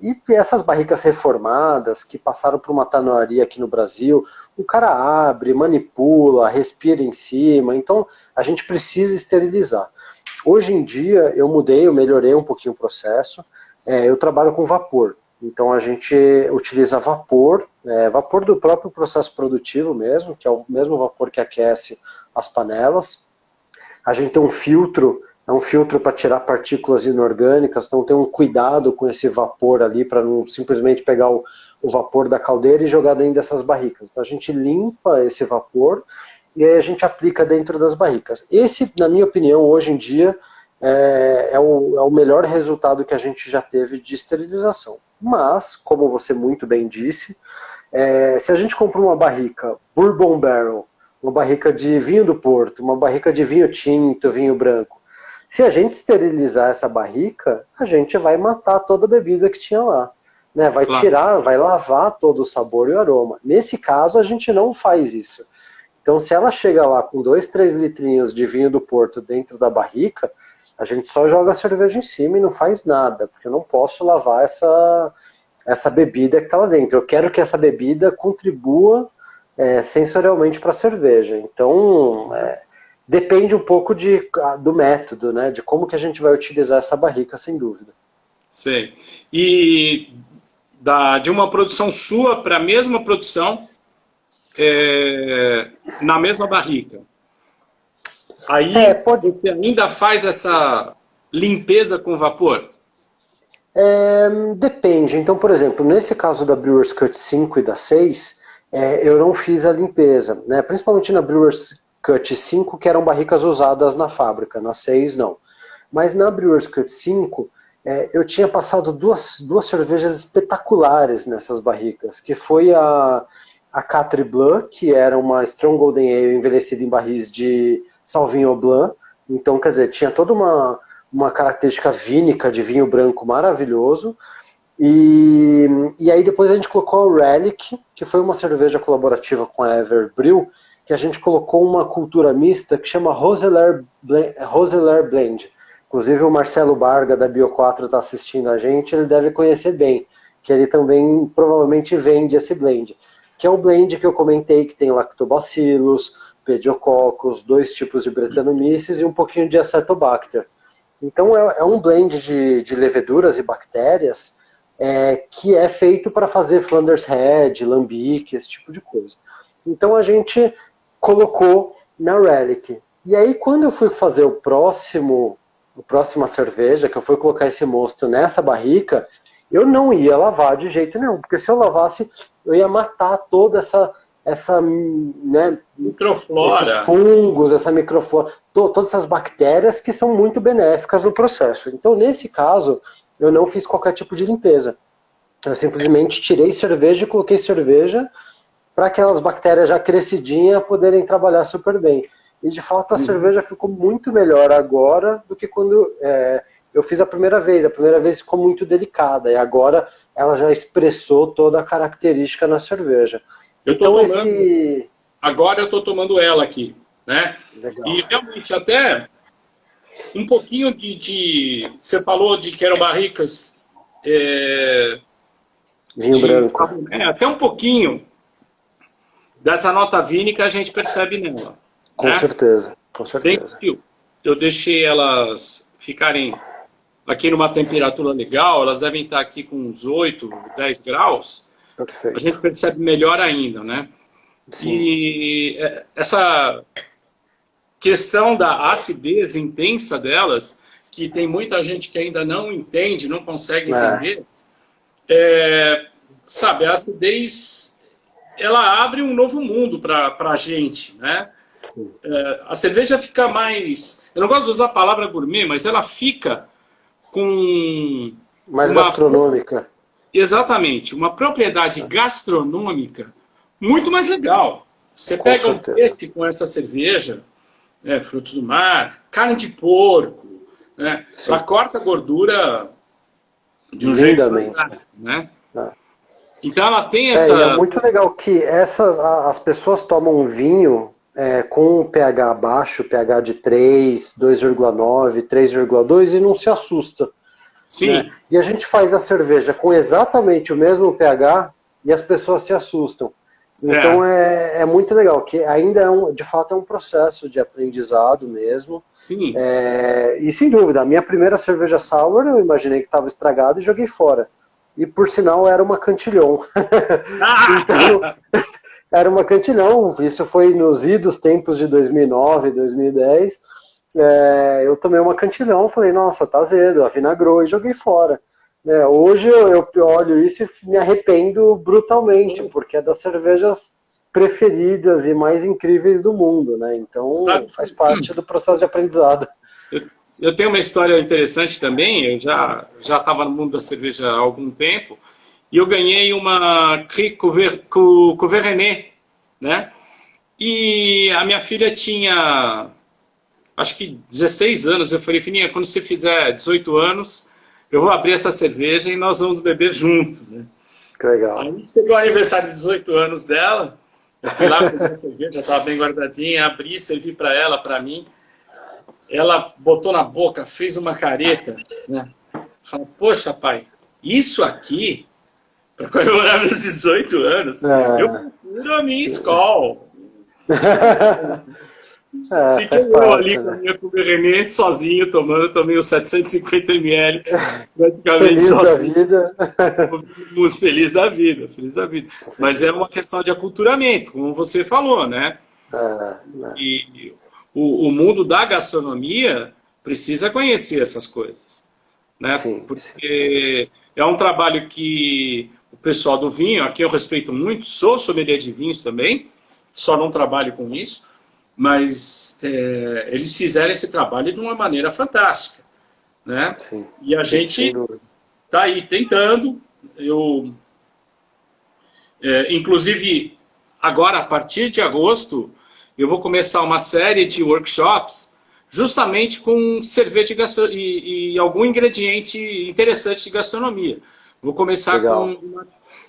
E essas barricas reformadas que passaram por uma tanoaria aqui no Brasil, o cara abre, manipula, respira em cima, então a gente precisa esterilizar. Hoje em dia eu mudei, eu melhorei um pouquinho o processo, eu trabalho com vapor, então a gente utiliza vapor, vapor do próprio processo produtivo mesmo, que é o mesmo vapor que aquece as panelas. A gente tem um filtro, é um filtro para tirar partículas inorgânicas, então tem um cuidado com esse vapor ali, para não simplesmente pegar o vapor da caldeira e jogar dentro dessas barricas. Então a gente limpa esse vapor e aí a gente aplica dentro das barricas. Esse, na minha opinião, hoje em dia, é o melhor resultado que a gente já teve de esterilização. Mas, como você muito bem disse, se a gente compra uma barrica Bourbon Barrel, uma barrica de vinho do Porto, uma barrica de vinho tinto, vinho branco, se a gente esterilizar essa barrica, a gente vai matar toda a bebida que tinha lá. Né? Vai tirar, vai lavar todo o sabor e o aroma. Nesse caso, a gente não faz isso. Então, se ela chega lá com 2, 3 litrinhos de vinho do Porto dentro da barrica, a gente só joga a cerveja em cima e não faz nada, porque eu não posso lavar essa bebida que está lá dentro. Eu quero que essa bebida contribua sensorialmente para a cerveja. Então, depende um pouco do método, né, de como que a gente vai utilizar essa barrica, sem dúvida. Sei. E de uma produção sua para a mesma produção, na mesma barrica. Aí você ainda faz essa limpeza com vapor? Depende. Então, por exemplo, nesse caso da Brewers Cut 5 e da 6, eu não fiz a limpeza, né? Principalmente na Brewers Cut 5, que eram barricas usadas na fábrica, na 6 não. Mas na Brewers Cut 5, eu tinha passado duas cervejas espetaculares nessas barricas, que foi a Quatre Blanc, que era uma Strong Golden Ale envelhecida em barris de Sauvignon Blanc. Então, quer dizer, tinha toda uma característica vínica de vinho branco maravilhoso. E aí depois a gente colocou a Relic, que foi uma cerveja colaborativa com a Everbrew, que a gente colocou uma cultura mista que chama Roseler Blend. Inclusive o Marcelo Barga, da Bio4, está assistindo a gente, ele deve conhecer bem, que ele também provavelmente vende esse blend, que é o blend que eu comentei, que tem lactobacillus, pediococcus, 2 tipos de Brettanomyces e um pouquinho de Acetobacter. Então é um blend de leveduras e bactérias que é feito para fazer Flanders Head, lambique, esse tipo de coisa. Então a gente colocou na Relic. E aí quando eu fui fazer a próxima cerveja, que eu fui colocar esse mosto nessa barrica, eu não ia lavar de jeito nenhum, porque se eu lavasse, eu ia matar toda essa né, microflora, esses fungos, essa microflora, todas essas bactérias que são muito benéficas no processo. Então, nesse caso, eu não fiz qualquer tipo de limpeza. Eu simplesmente tirei cerveja e coloquei cerveja para aquelas bactérias já crescidinhas poderem trabalhar super bem. E, de fato, a cerveja ficou muito melhor agora do que quando eu fiz a primeira vez. A primeira vez ficou muito delicada, e agora ela já expressou toda a característica na cerveja. Agora eu estou tomando ela aqui, né? Legal. E realmente até um pouquinho você falou de que eram barricas vinho branco. Até um pouquinho dessa nota vínica a gente percebe nela. Com certeza, com certeza. Eu deixei elas ficarem aqui numa temperatura legal, elas devem estar aqui com uns 8, 10 graus. Perfeito. A gente percebe melhor ainda, né? Sim. E essa questão da acidez intensa delas, que tem muita gente que ainda não entende, não consegue entender, sabe, a acidez, ela abre um novo mundo para a gente, né? A cerveja fica mais... Eu não gosto de usar a palavra gourmet, mas ela fica com... mais gastronômica. Exatamente. Uma propriedade gastronômica muito mais legal. Você pega um peixe com essa cerveja, frutos do mar, carne de porco, né? Ela corta a gordura de um jeito fantástico, né? Então ela tem essa... é muito legal que as pessoas tomam vinho com pH baixo, pH de 3, 2,9, 3,2 e não se assusta. Sim. Né? E a gente faz a cerveja com exatamente o mesmo pH e as pessoas se assustam. Então é muito legal, que ainda de fato é um processo de aprendizado mesmo. Sim. E sem dúvida, a minha primeira cerveja sour eu imaginei que estava estragada e joguei fora. E por sinal era uma Cantillon. Então, era uma Cantillon, isso foi nos idos tempos de 2009, 2010. Eu tomei uma Cantillon, falei, nossa, tá azedo, avinagrou e joguei fora. Hoje eu olho isso e me arrependo brutalmente, porque é das cervejas preferidas e mais incríveis do mundo, né? Então faz parte do processo de aprendizado. Eu tenho uma história interessante também, eu já estava no mundo da cerveja há algum tempo, e eu ganhei uma Cri Couvernet, né? E a minha filha tinha, acho que 16 anos, eu falei, filhinha, quando você fizer 18 anos, eu vou abrir essa cerveja e nós vamos beber juntos, né? Que legal. Aí chegou o aniversário de 18 anos dela, eu fui lá, peguei a cerveja, já estava bem guardadinha, abri, servi para ela, para mim. Ela botou na boca, fez uma careta, né? Falou, poxa, pai, isso aqui, para comemorar meus 18 anos, eu prefiro a minha escola. Fiquei eu ali com a minha Couvernet sozinho, tomei os 750 ml, praticamente feliz da vida. Muito feliz da vida, feliz da vida. Mas é uma questão de aculturamento, como você falou, né? E o mundo da gastronomia precisa conhecer essas coisas, né? Sim, porque é um trabalho que o pessoal do vinho, aqui eu respeito muito, sou sommelier de vinhos também, só não trabalho com isso, mas eles fizeram esse trabalho de uma maneira fantástica, né? Sim, e a gente está aí tentando. Inclusive, agora, a partir de agosto, eu vou começar uma série de workshops justamente com cerveja e algum ingrediente interessante de gastronomia. Vou começar com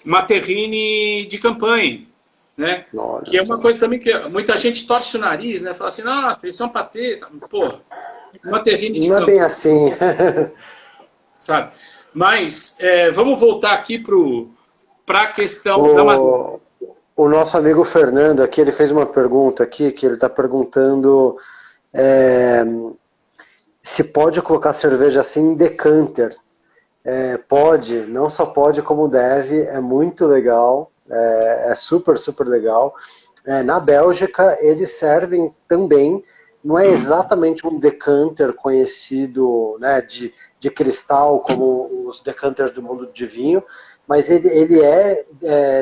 uma terrine de campanha, né? Nossa, que é uma coisa também que muita gente torce o nariz, né? Fala assim, nossa, isso é um patê. Pô, uma terrine de campanha. Não é bem assim. Sabe? Mas vamos voltar aqui para a questão da madeira. O nosso amigo Fernando aqui, ele fez uma pergunta aqui, que ele está perguntando se pode colocar cerveja assim em decanter. Pode, não só pode como deve, é muito legal, é super, super legal. Na Bélgica, eles servem também, não é exatamente um decanter conhecido, né, de cristal, como os decanters do mundo de vinho, mas ele é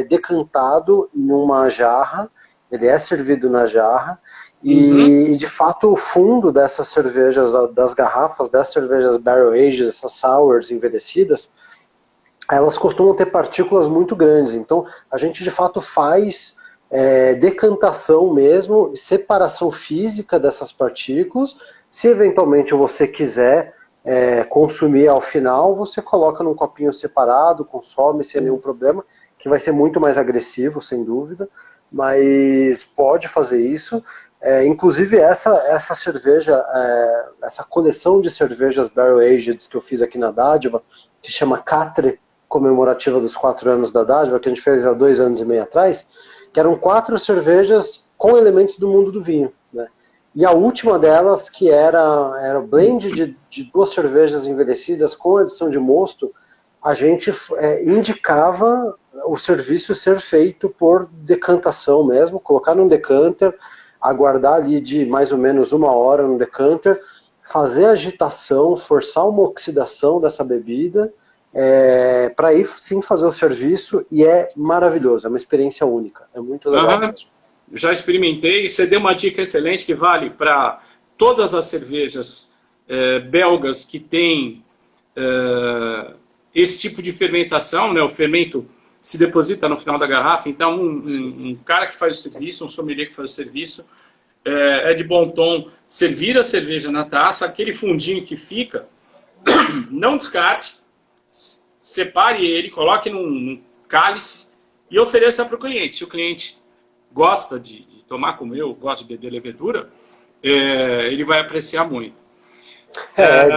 decantado numa jarra, ele é servido na jarra, e de fato o fundo dessas cervejas, das garrafas, das cervejas barrel aged, essas sours envelhecidas, elas costumam ter partículas muito grandes, então a gente de fato faz decantação mesmo, separação física dessas partículas. Se eventualmente você quiser consumir ao final, você coloca num copinho separado, consome sem nenhum problema, que vai ser muito mais agressivo, sem dúvida, mas pode fazer isso. Inclusive essa cerveja, essa coleção de cervejas barrel aged que eu fiz aqui na Dádiva, que chama Catre, comemorativa dos 4 anos da Dádiva, que a gente fez há 2 anos e meio atrás, que eram 4 cervejas com elementos do mundo do vinho, né? E a última delas, que era blend de 2 cervejas envelhecidas com adição de mosto, a gente indicava o serviço ser feito por decantação mesmo, colocar num decanter, aguardar ali de mais ou menos 1 hora no decanter, fazer agitação, forçar uma oxidação dessa bebida, para aí sim fazer o serviço, e é maravilhoso, é uma experiência única, é muito legal mesmo. Já experimentei, e você deu uma dica excelente que vale para todas as cervejas belgas que têm esse tipo de fermentação, né? O fermento se deposita no final da garrafa, então um cara que faz o serviço, um sommelier que faz o serviço, é de bom tom servir a cerveja na taça, aquele fundinho que fica, não descarte, separe ele, coloque num cálice e ofereça para o cliente. Se o cliente gosta de tomar como eu, gosta de beber levedura, ele vai apreciar muito.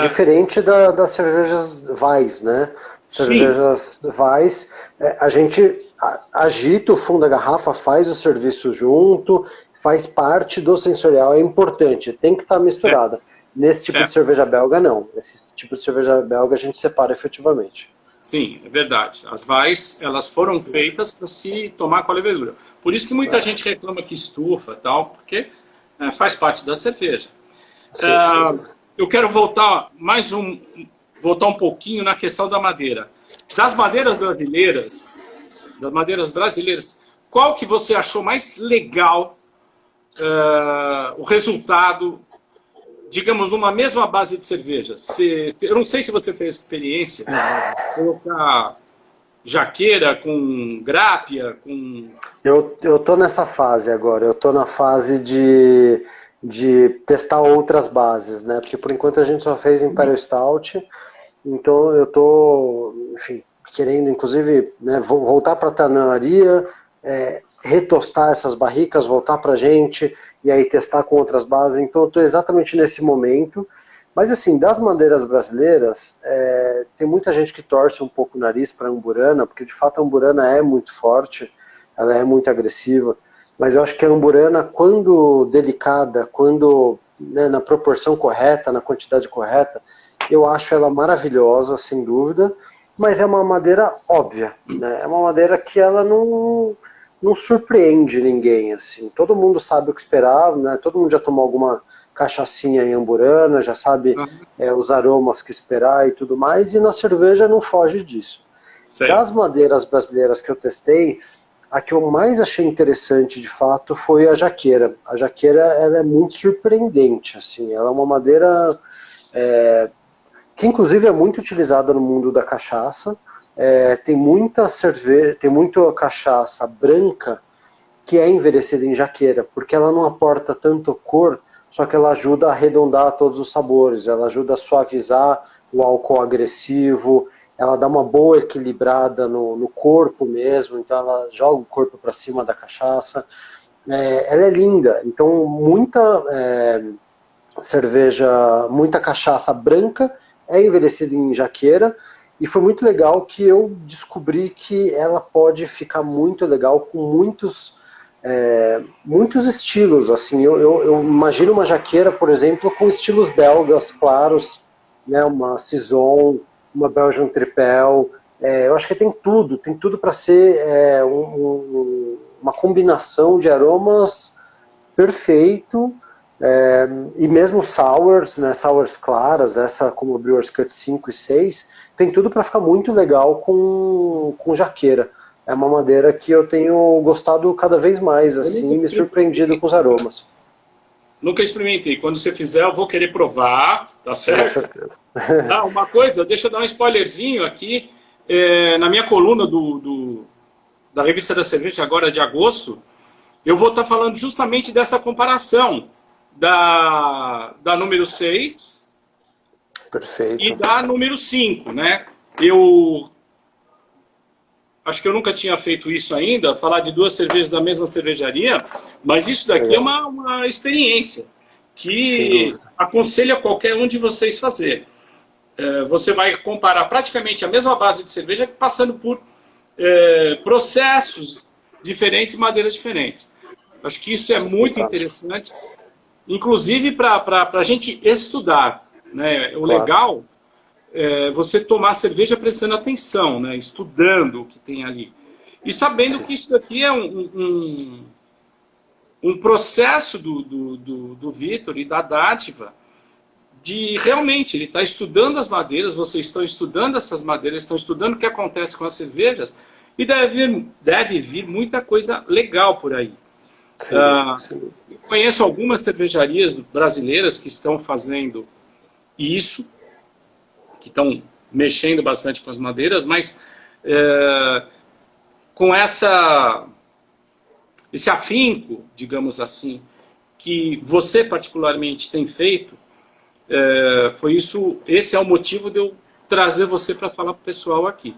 Diferente das cervejas Weiss, né? Cervejas Weiss, a gente agita o fundo da garrafa, faz o serviço junto, faz parte do sensorial, é importante, tem que estar misturada. Nesse tipo de cerveja belga, não. Esse tipo de cerveja belga a gente separa efetivamente. Sim, é verdade. As vais, elas foram feitas para se tomar com a levedura. Por isso que muita gente reclama que estufa, tal, porque faz parte da cerveja. Sim, eu quero voltar um pouquinho na questão da madeira. Das madeiras brasileiras, qual que você achou mais legal o resultado, digamos, uma mesma base de cerveja? Eu não sei se você fez experiência, colocar jaqueira com grápia, com... Eu tô nessa fase agora, eu tô na fase de testar outras bases, né? Porque por enquanto a gente só fez Imperial Stout, então eu tô, enfim, querendo inclusive, né, voltar para a tanaria, retostar essas barricas, voltar para a gente e aí testar com outras bases. Então eu estou exatamente nesse momento. Mas assim, das madeiras brasileiras, tem muita gente que torce um pouco o nariz para a Amburana, porque de fato a Amburana é muito forte, ela é muito agressiva, mas eu acho que a Amburana, quando delicada, quando, né, na proporção correta, na quantidade correta, eu acho ela maravilhosa, sem dúvida, mas é uma madeira óbvia, né? É uma madeira que ela não surpreende ninguém, assim. Todo mundo sabe o que esperar, né? Todo mundo já tomou alguma cachaçinha em Amburana, já sabe os aromas que esperar e tudo mais, e na cerveja não foge disso. Sei. Das madeiras brasileiras que eu testei, a que eu mais achei interessante, de fato, foi a jaqueira. A jaqueira, ela é muito surpreendente, assim. Ela é uma madeira que, inclusive, é muito utilizada no mundo da cachaça. Tem muita cerveja, tem muita cachaça branca que é envelhecida em jaqueira, porque ela não aporta tanto cor, só que ela ajuda a arredondar todos os sabores, ela ajuda a suavizar o álcool agressivo, ela dá uma boa equilibrada no corpo mesmo, então ela joga o corpo para cima da cachaça. Ela é linda, então muita cerveja, muita cachaça branca é envelhecida em jaqueira, e foi muito legal que eu descobri que ela pode ficar muito legal com muitos estilos, assim. Eu imagino uma jaqueira, por exemplo, com estilos belgas claros, né, uma Saison, uma Belgian Tripel, eu acho que tem tudo para ser uma combinação de aromas perfeito, e mesmo sours, né, sours claras, essa como Brewer's Cut 5 e 6, tem tudo para ficar muito legal com jaqueira. É uma madeira que eu tenho gostado cada vez mais, assim, me surpreendido com os aromas. Nunca experimentei. Quando você fizer, eu vou querer provar, tá certo? Com certeza. Uma coisa, deixa eu dar um spoilerzinho aqui. Na minha coluna da Revista da Cerveja, agora de agosto, eu vou estar falando justamente dessa comparação da número 6 Perfeito. E da número 5, né? Eu acho que eu nunca tinha feito isso ainda, falar de duas cervejas da mesma cervejaria, mas isso daqui é uma experiência que aconselho a qualquer um de vocês fazer. Você vai comparar praticamente a mesma base de cerveja passando por processos diferentes e madeiras diferentes. Acho que isso é muito interessante, inclusive para a gente estudar, né? O legal você tomar cerveja prestando atenção, né? Estudando o que tem ali. E sabendo que isso daqui é um processo do Vitor e da Dátiva, de realmente, ele está estudando as madeiras, vocês estão estudando essas madeiras, estão estudando o que acontece com as cervejas, e deve vir muita coisa legal por aí. Sim. Eu conheço algumas cervejarias brasileiras que estão fazendo isso, que estão mexendo bastante com as madeiras, mas com esse afinco, digamos assim, que você particularmente tem feito, esse é o motivo de eu trazer você para falar para o pessoal aqui.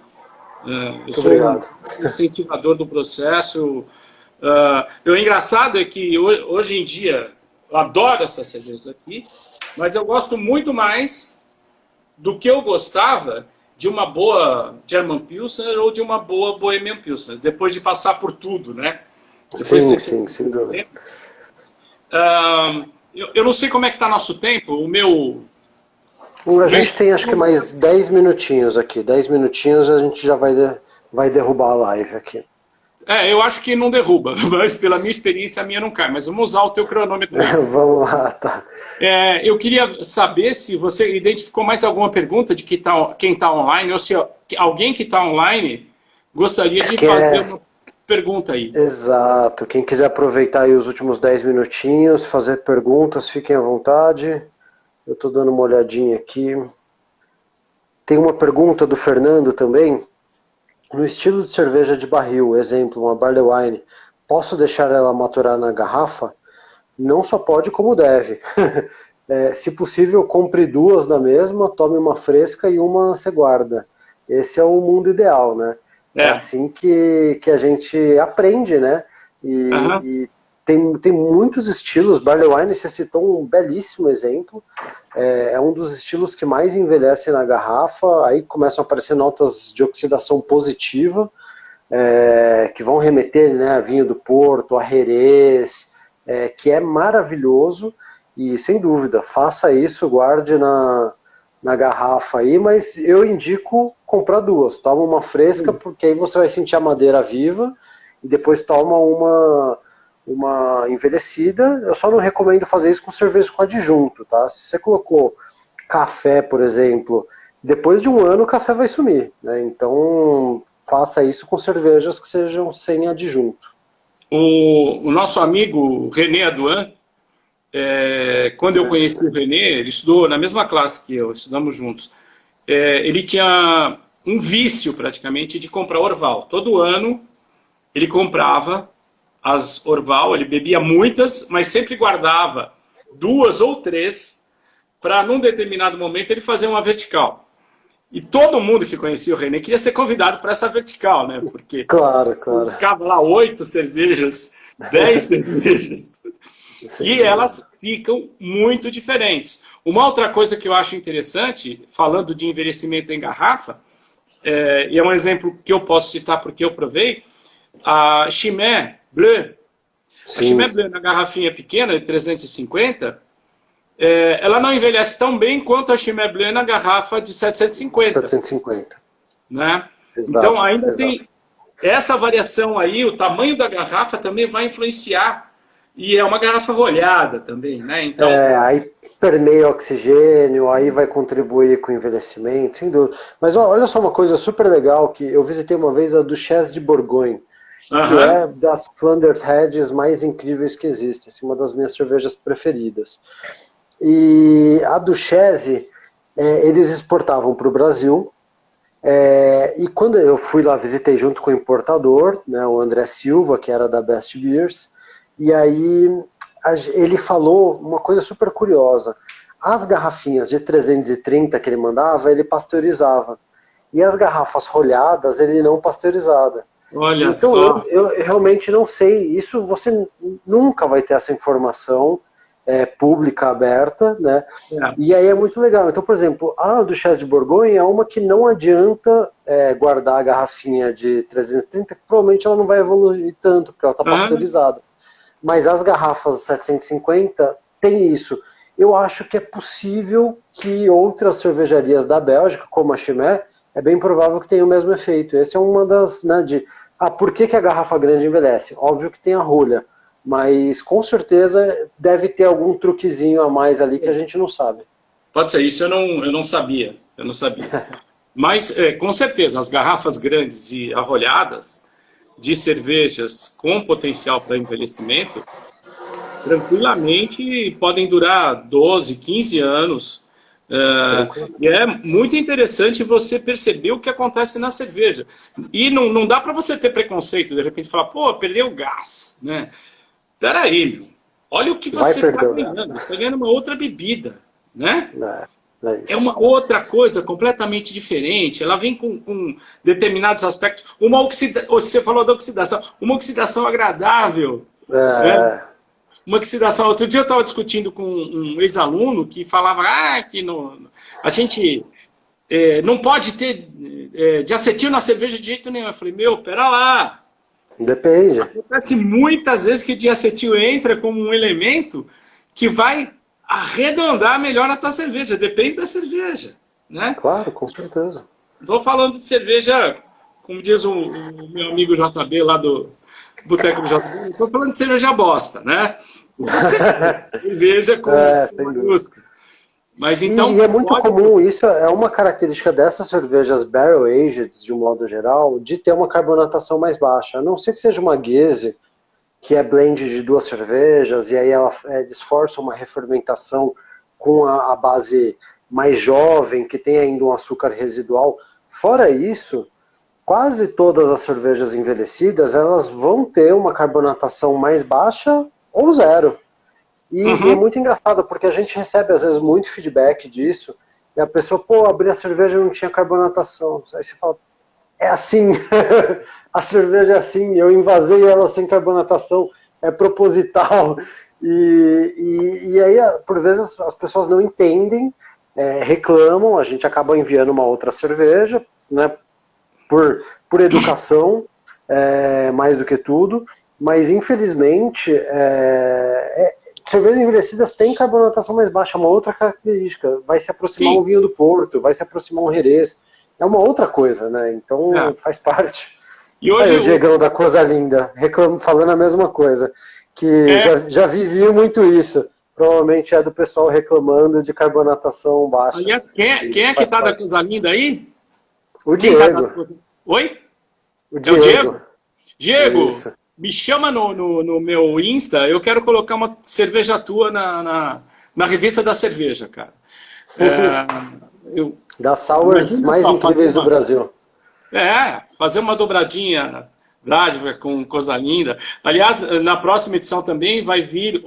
Eu sou um incentivador do processo. O engraçado é que hoje em dia eu adoro essas cervejas aqui, mas eu gosto muito mais do que eu gostava de uma boa German Pilsner ou de uma boa Bohemian Pilsner, depois de passar por tudo, né? Depois Sim, sem dúvida. Eu não sei como é que está nosso tempo, A gente tem acho que mais 10 minutinhos aqui. 10 minutinhos a gente já vai derrubar a live aqui. Eu acho que não derruba, mas pela minha experiência a minha não cai. Mas vamos usar o teu cronômetro aí. Vamos lá, tá. Eu queria saber se você identificou mais alguma pergunta de quem está online, ou se alguém que está online gostaria de fazer uma pergunta aí. Exato. Quem quiser aproveitar aí os últimos 10 minutinhos, fazer perguntas, fiquem à vontade. Eu estou dando uma olhadinha aqui. Tem uma pergunta do Fernando também. No estilo de cerveja de barril, exemplo, uma barley wine, posso deixar ela maturar na garrafa? Não só pode, como deve. Se possível, compre duas da mesma, tome uma fresca e uma você guarda. Esse é o mundo ideal, né? É assim que a gente aprende, né? E tem muitos estilos. Barley wine, você citou um belíssimo exemplo. É um dos estilos que mais envelhece na garrafa. Aí começam a aparecer notas de oxidação positiva, que vão remeter, né, a vinho do Porto, a Jerez, que é maravilhoso. E sem dúvida, faça isso, guarde na garrafa aí, mas eu indico comprar duas. Toma uma fresca, porque aí você vai sentir a madeira viva, e depois toma uma envelhecida. Eu só não recomendo fazer isso com cerveja com adjunto, tá? Se você colocou café, por exemplo, depois de um ano o café vai sumir, né? Então faça isso com cervejas que sejam sem adjunto. O nosso amigo René Aduan, quando eu conheci o René, ele estudou na mesma classe que eu, estudamos juntos. Ele tinha um vício praticamente de comprar Orval. Todo ano ele comprava as Orval, ele bebia muitas, mas sempre guardava 2 ou 3 para, num determinado momento, ele fazer uma vertical. E todo mundo que conhecia o René queria ser convidado para essa vertical, né? Porque claro. ficava lá 8 cervejas, 10 cervejas, e elas ficam muito diferentes. Uma outra coisa que eu acho interessante, falando de envelhecimento em garrafa, e é um exemplo que eu posso citar porque eu provei, a Chimay Bleu. Sim. A Chimay Bleu na garrafinha pequena, de 350, ela não envelhece tão bem quanto a Chimay Bleu na garrafa de 750. 750. Né? Exato, então ainda tem essa variação aí, o tamanho da garrafa também vai influenciar. E é uma garrafa rolhada também, né? Então... aí permeia oxigênio, aí vai contribuir com o envelhecimento, sem dúvida. Mas olha só uma coisa super legal, que eu visitei uma vez a Duchesse de Bourgogne, que é das Flanders Heads mais incríveis que existem, assim, uma das minhas cervejas preferidas. E a Duchesse, eles exportavam para o Brasil, e quando eu fui lá, visitei junto com o importador, né, o André Silva, que era da Best Beers, e aí ele falou uma coisa super curiosa. As garrafinhas de 330 que ele mandava, ele pasteurizava. E as garrafas rolhadas, ele não pasteurizava. Olha então, só. Eu realmente não sei. Isso você nunca vai ter essa informação pública, aberta, né? E aí é muito legal. Então, por exemplo, a Duchesse de Bourgogne é uma que não adianta guardar a garrafinha de 330, que provavelmente ela não vai evoluir tanto, porque ela está pasteurizada. Mas as garrafas 750 tem isso. Eu acho que é possível que outras cervejarias da Bélgica, como a Chimay, é bem provável que tenha o mesmo efeito. Essa é uma das, né, por que a garrafa grande envelhece? Óbvio que tem a rolha, mas com certeza deve ter algum truquezinho a mais ali que a gente não sabe. Pode ser, isso eu não sabia. Mas, com certeza, as garrafas grandes e arrolhadas de cervejas com potencial para envelhecimento, tranquilamente podem durar 12, 15 anos. E é muito interessante você perceber o que acontece na cerveja. E não dá para você ter preconceito, de repente falar, pô, perdeu o gás. Né? Peraí, meu. Olha o que você está ganhando. Você está ganhando uma outra bebida. Né? É uma outra coisa completamente diferente. Ela vem com determinados aspectos. Você falou da oxidação. Uma oxidação agradável. Né? Uma oxidação. Outro dia eu estava discutindo com um ex-aluno que falava que a gente não pode ter diacetil na cerveja de jeito nenhum. Eu falei, meu, pera lá. Depende. Acontece muitas vezes que o diacetil entra como um elemento que vai arredondar melhor a tua cerveja. Depende da cerveja, né? Claro, com certeza. Estou falando de cerveja, como diz o meu amigo JB lá do Boteco do JB, estou falando de cerveja bosta, né? Cerveja com maiúsculo. Mas então, e é muito comum, isso é uma característica dessas cervejas barrel-aged, de um modo geral, de ter uma carbonatação mais baixa. A não ser que seja uma Guese, que é blend de 2 cervejas, e aí eles forçam uma refermentação com a base mais jovem, que tem ainda um açúcar residual. Fora isso, quase todas as cervejas envelhecidas, elas vão ter uma carbonatação mais baixa ou zero. E é muito engraçado, porque a gente recebe, às vezes, muito feedback disso, e a pessoa, pô, abri a cerveja e não tinha carbonatação. Aí você fala, é assim, a cerveja é assim, eu invasei ela sem carbonatação, é proposital. E aí, por vezes, as pessoas não entendem, reclamam, a gente acaba enviando uma outra cerveja, né, por educação, mais do que tudo, mas, infelizmente, cervejas envelhecidas têm carbonatação mais baixa, é uma outra característica. Vai se aproximar um vinho do Porto, vai se aproximar um Jerez. É uma outra coisa, né? Então faz parte. E hoje o Diegão da Coisa Linda, falando a mesma coisa. Que já vivi muito isso. Provavelmente é do pessoal reclamando de carbonatação baixa. Quem é que tá da Coisa Linda aí? O Diego. Oi? O Diego. É o Diego? Diego, isso. Me chama no meu Insta, eu quero colocar uma cerveja tua na revista da cerveja, cara. Das sours mais incríveis do Brasil. Fazer uma dobradinha dádiva com Coisa Linda. Aliás, na próxima edição também vai vir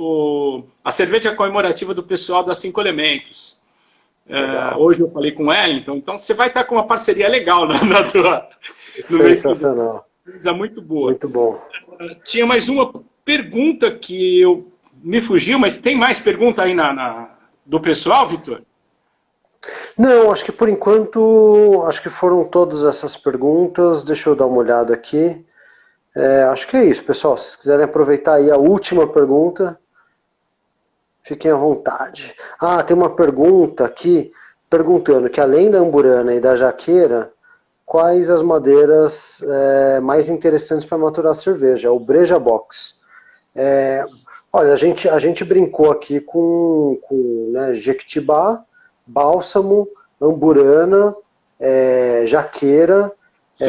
a cerveja comemorativa do pessoal das 5 Elementos. Hoje eu falei com ela, então você vai estar com uma parceria legal na tua... Sensacional. Coisa muito boa. Muito bom. Tinha mais uma pergunta que me fugiu, mas tem mais pergunta aí do pessoal, Vitor? Não, acho que por enquanto, acho que foram todas essas perguntas. Deixa eu dar uma olhada aqui. Acho que é isso, pessoal. Se vocês quiserem aproveitar aí a última pergunta, fiquem à vontade. Tem uma pergunta aqui, perguntando que além da amburana e da jaqueira, quais as madeiras mais interessantes para maturar a cerveja? O Breja Box. Olha, a gente brincou aqui com Jequitibá, Bálsamo, Amburana, Jaqueira,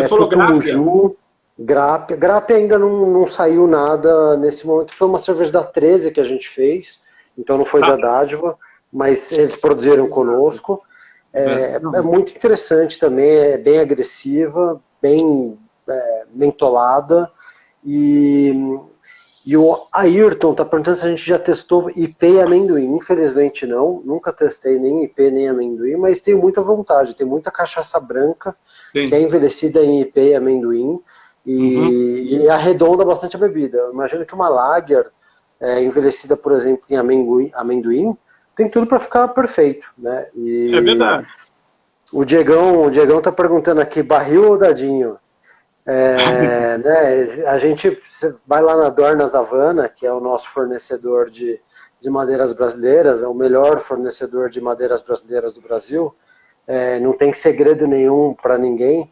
Tutumuju, Grápia. Grápia ainda não saiu nada nesse momento. Foi uma cerveja da 13 que a gente fez, então não foi da Dádiva, mas eles produziram conosco. É muito interessante também, é bem agressiva, bem mentolada. E o Ayrton está perguntando se a gente já testou IP e amendoim. Infelizmente não, nunca testei nem IP nem amendoim, mas tenho muita vontade. Tem muita cachaça branca que é envelhecida em IP e amendoim e arredonda bastante a bebida. Eu imagino que uma Lager envelhecida, por exemplo, em amendoim tem tudo para ficar perfeito, né? É verdade. O Diegão tá perguntando aqui, barril ou dadinho? Né, a gente vai lá na Dornas Havana, que é o nosso fornecedor de madeiras brasileiras, é o melhor fornecedor de madeiras brasileiras do Brasil, não tem segredo nenhum para ninguém.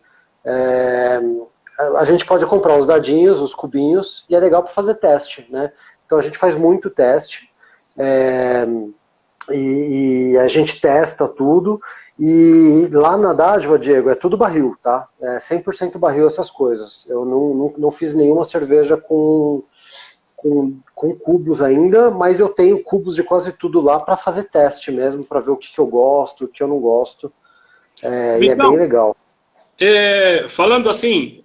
A gente pode comprar os dadinhos, os cubinhos, e é legal para fazer teste, né? Então a gente faz muito teste, e a gente testa tudo. E lá na Dádiva, Diego, é tudo barril, tá? 100% barril essas coisas. Eu não fiz nenhuma cerveja com cubos ainda, mas eu tenho cubos de quase tudo lá para fazer teste mesmo, para ver o que eu gosto, o que eu não gosto. E é bem legal. Falando assim,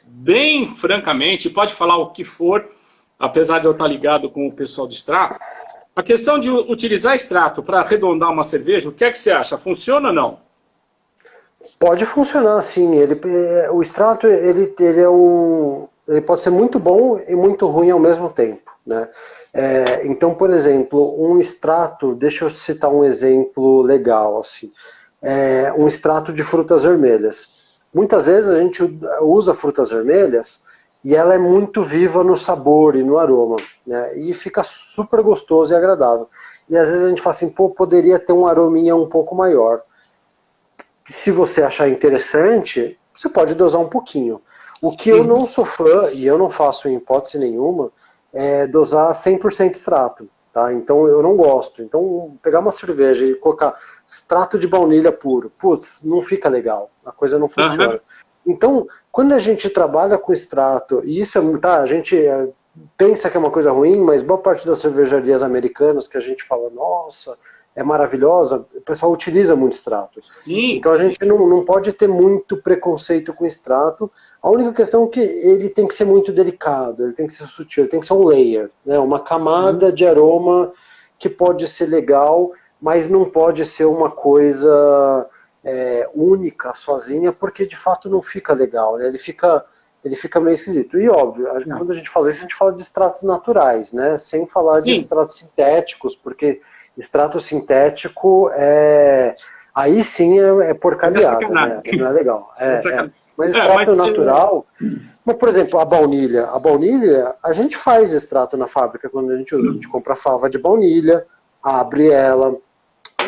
bem francamente, pode falar o que for, apesar de eu estar ligado com o pessoal de extrato, a questão de utilizar extrato para arredondar uma cerveja, o que é que você acha? Funciona ou não? Pode funcionar, sim. O extrato ele pode ser muito bom e muito ruim ao mesmo tempo, né? Então, por exemplo, um extrato, deixa eu citar um exemplo legal, assim. um extrato de frutas vermelhas. Muitas vezes a gente usa frutas vermelhas e ela é muito viva no sabor e no aroma, né? E fica super gostoso e agradável. E às vezes a gente fala assim, pô, poderia ter um arominha um pouco maior. Se você achar interessante, você pode dosar um pouquinho. O que eu não sou fã, e eu não faço em hipótese nenhuma, é dosar 100% extrato. Tá? Então eu não gosto. Então pegar uma cerveja e colocar extrato de baunilha puro, putz, não fica legal. A coisa não funciona. Então, quando a gente trabalha com extrato, e isso é, tá, a gente pensa que é uma coisa ruim, mas boa parte das cervejarias americanas que a gente fala, nossa, é maravilhosa, o pessoal utiliza muito extrato. Sim, então a gente não pode ter muito preconceito com extrato. A única questão é que ele tem que ser muito delicado, ele tem que ser sutil, ele tem que ser um layer, né? Uma camada de aroma que pode ser legal, mas não pode ser uma coisa única, sozinha, porque de fato não fica legal, né? Ele fica meio esquisito. E óbvio, quando a gente fala isso, a gente fala de extratos naturais, né? Sem falar de extratos sintéticos, porque extrato sintético aí sim é porcariada, né? Não é legal. Mas extrato natural, mas, por exemplo, a baunilha, a gente faz extrato na fábrica quando a gente usa. A gente compra fava de baunilha, abre ela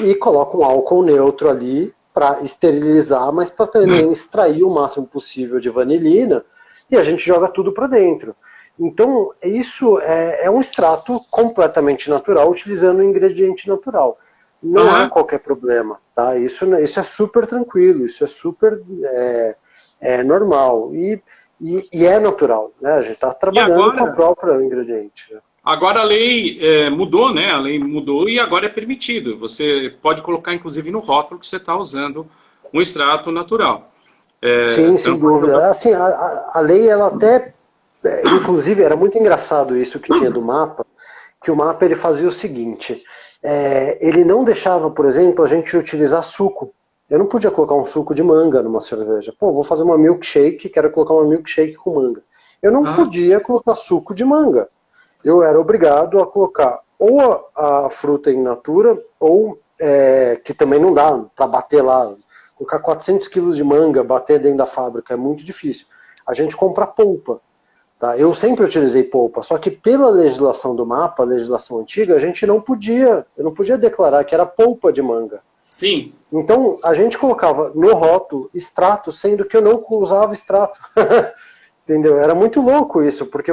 e coloca um álcool neutro ali para esterilizar, mas para também extrair o máximo possível de vanilina, e a gente joga tudo para dentro. Então, isso é um extrato completamente natural, utilizando um ingrediente natural. Não há qualquer problema, tá? Isso é super tranquilo, isso é super normal e é natural, né? A gente está trabalhando com o próprio ingrediente. Né? Agora a lei mudou, né? A lei mudou e agora é permitido. Você pode colocar, inclusive, no rótulo que você está usando um extrato natural. Sim, sem dúvida. Assim, a lei, ela até... inclusive, era muito engraçado isso que tinha do mapa, que o mapa ele fazia o seguinte, ele não deixava, por exemplo, a gente utilizar suco. Eu não podia colocar um suco de manga numa cerveja. Pô, vou fazer uma milkshake, quero colocar uma milkshake com manga. Eu não podia colocar suco de manga. Eu era obrigado a colocar ou a fruta in natura, ou, que também não dá para bater lá, colocar 400 quilos de manga, bater dentro da fábrica, é muito difícil. A gente compra polpa. Tá? Eu sempre utilizei polpa, só que pela legislação do mapa, a legislação antiga, eu não podia declarar que era polpa de manga. Sim. Então, a gente colocava no rótulo extrato, sendo que eu não usava extrato. Entendeu? Era muito louco isso, porque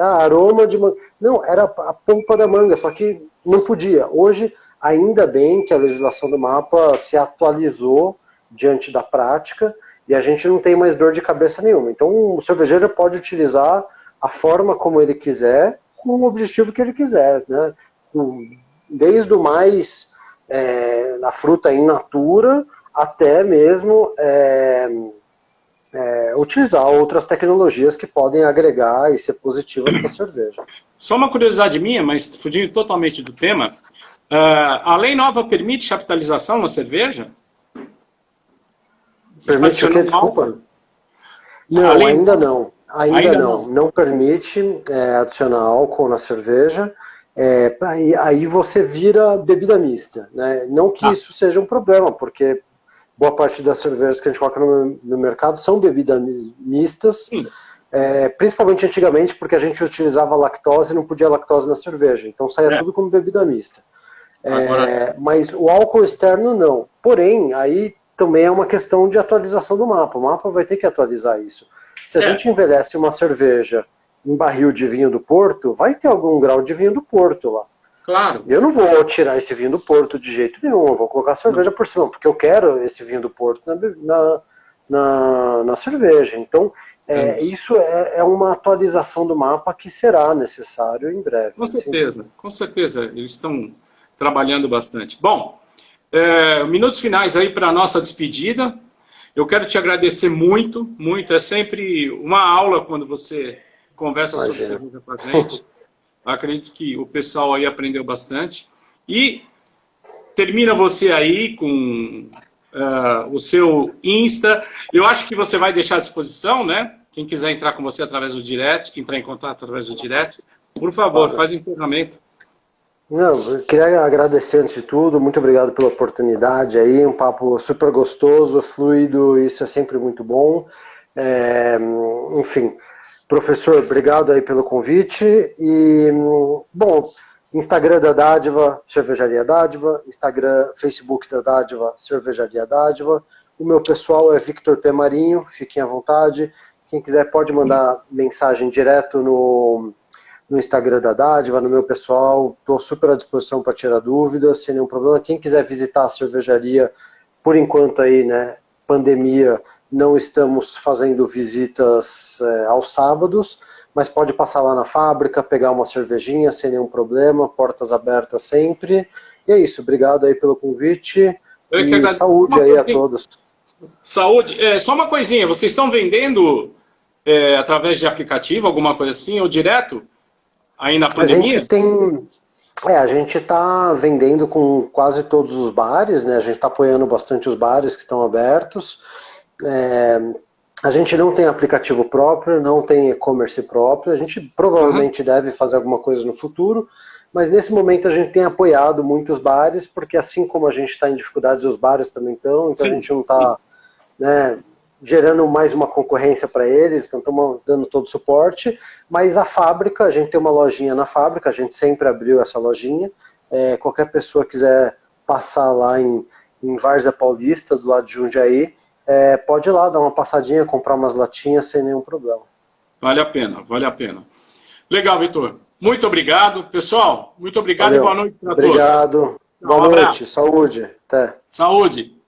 aroma de manga... Não, era a polpa da manga, só que não podia. Hoje, ainda bem que a legislação do mapa se atualizou diante da prática, e a gente não tem mais dor de cabeça nenhuma. Então, o cervejeiro pode utilizar a forma como ele quiser, com o objetivo que ele quiser, né? Desde o mais na fruta in natura, até mesmo utilizar outras tecnologias que podem agregar e ser positivas para a cerveja. Só uma curiosidade minha, mas fugindo totalmente do tema, a lei nova permite chaptalização na cerveja? Permite o quê? Desculpa? Não, ainda não. Ainda não. Não permite adicionar álcool na cerveja. Aí você vira bebida mista. Né? Não que isso seja um problema, porque boa parte das cervejas que a gente coloca no mercado são bebidas mistas. Principalmente antigamente, porque a gente utilizava lactose e não podia lactose na cerveja. Então saía tudo como bebida mista. Mas o álcool externo não. Porém, aí também é uma questão de atualização do mapa. O mapa vai ter que atualizar isso. Se a gente envelhece uma cerveja em barril de vinho do Porto, vai ter algum grau de vinho do Porto lá. Claro. Eu não vou tirar esse vinho do Porto de jeito nenhum. Eu vou colocar a cerveja por cima, porque eu quero esse vinho do Porto na cerveja. Então, isso é uma atualização do mapa que será necessário em breve. Com certeza, com certeza. Eles estão trabalhando bastante. Bom, minutos finais aí para a nossa despedida. Eu quero te agradecer muito, muito. É sempre uma aula quando você conversa sobre cerveja com a gente. Acredito que o pessoal aí aprendeu bastante. E termina você aí com o seu Insta. Eu acho que você vai deixar à disposição, né? Quem quiser entrar com você através do direct, entrar em contato através do direct, por favor, faz o encerramento. Não, eu queria agradecer antes de tudo, muito obrigado pela oportunidade aí, um papo super gostoso, fluido, isso é sempre muito bom. É, enfim, professor, obrigado aí pelo convite e, bom, Instagram da Dádiva, Cervejaria Dádiva, Instagram, Facebook da Dádiva, Cervejaria Dádiva, o meu pessoal é Victor P. Marinho, fiquem à vontade, quem quiser pode mandar mensagem direto no Instagram da Dádiva, no meu pessoal, estou super à disposição para tirar dúvidas, sem nenhum problema. Quem quiser visitar a cervejaria, por enquanto aí, né, pandemia, não estamos fazendo visitas aos sábados, mas pode passar lá na fábrica, pegar uma cervejinha sem nenhum problema, portas abertas sempre. E é isso, obrigado aí pelo convite e saúde aí a todos. Saúde, só uma coisinha, vocês estão vendendo através de aplicativo, alguma coisa assim, ou direto? Aí na pandemia? A gente está vendendo com quase todos os bares, né? A gente está apoiando bastante os bares que estão abertos. A gente não tem aplicativo próprio, não tem e-commerce próprio. A gente provavelmente deve fazer alguma coisa no futuro, mas nesse momento a gente tem apoiado muitos bares, porque assim como a gente está em dificuldades, os bares também estão, então a gente não está, né, gerando mais uma concorrência para eles, então estamos dando todo o suporte, mas a fábrica, a gente tem uma lojinha na fábrica, a gente sempre abriu essa lojinha, qualquer pessoa quiser passar lá em Várzea Paulista, do lado de Jundiaí, pode ir lá, dar uma passadinha, comprar umas latinhas sem nenhum problema. Vale a pena, vale a pena. Legal, Vitor. Muito obrigado. Pessoal, muito obrigado. Valeu. E boa noite para todos. Obrigado. Boa noite. Saúde. Até. Saúde.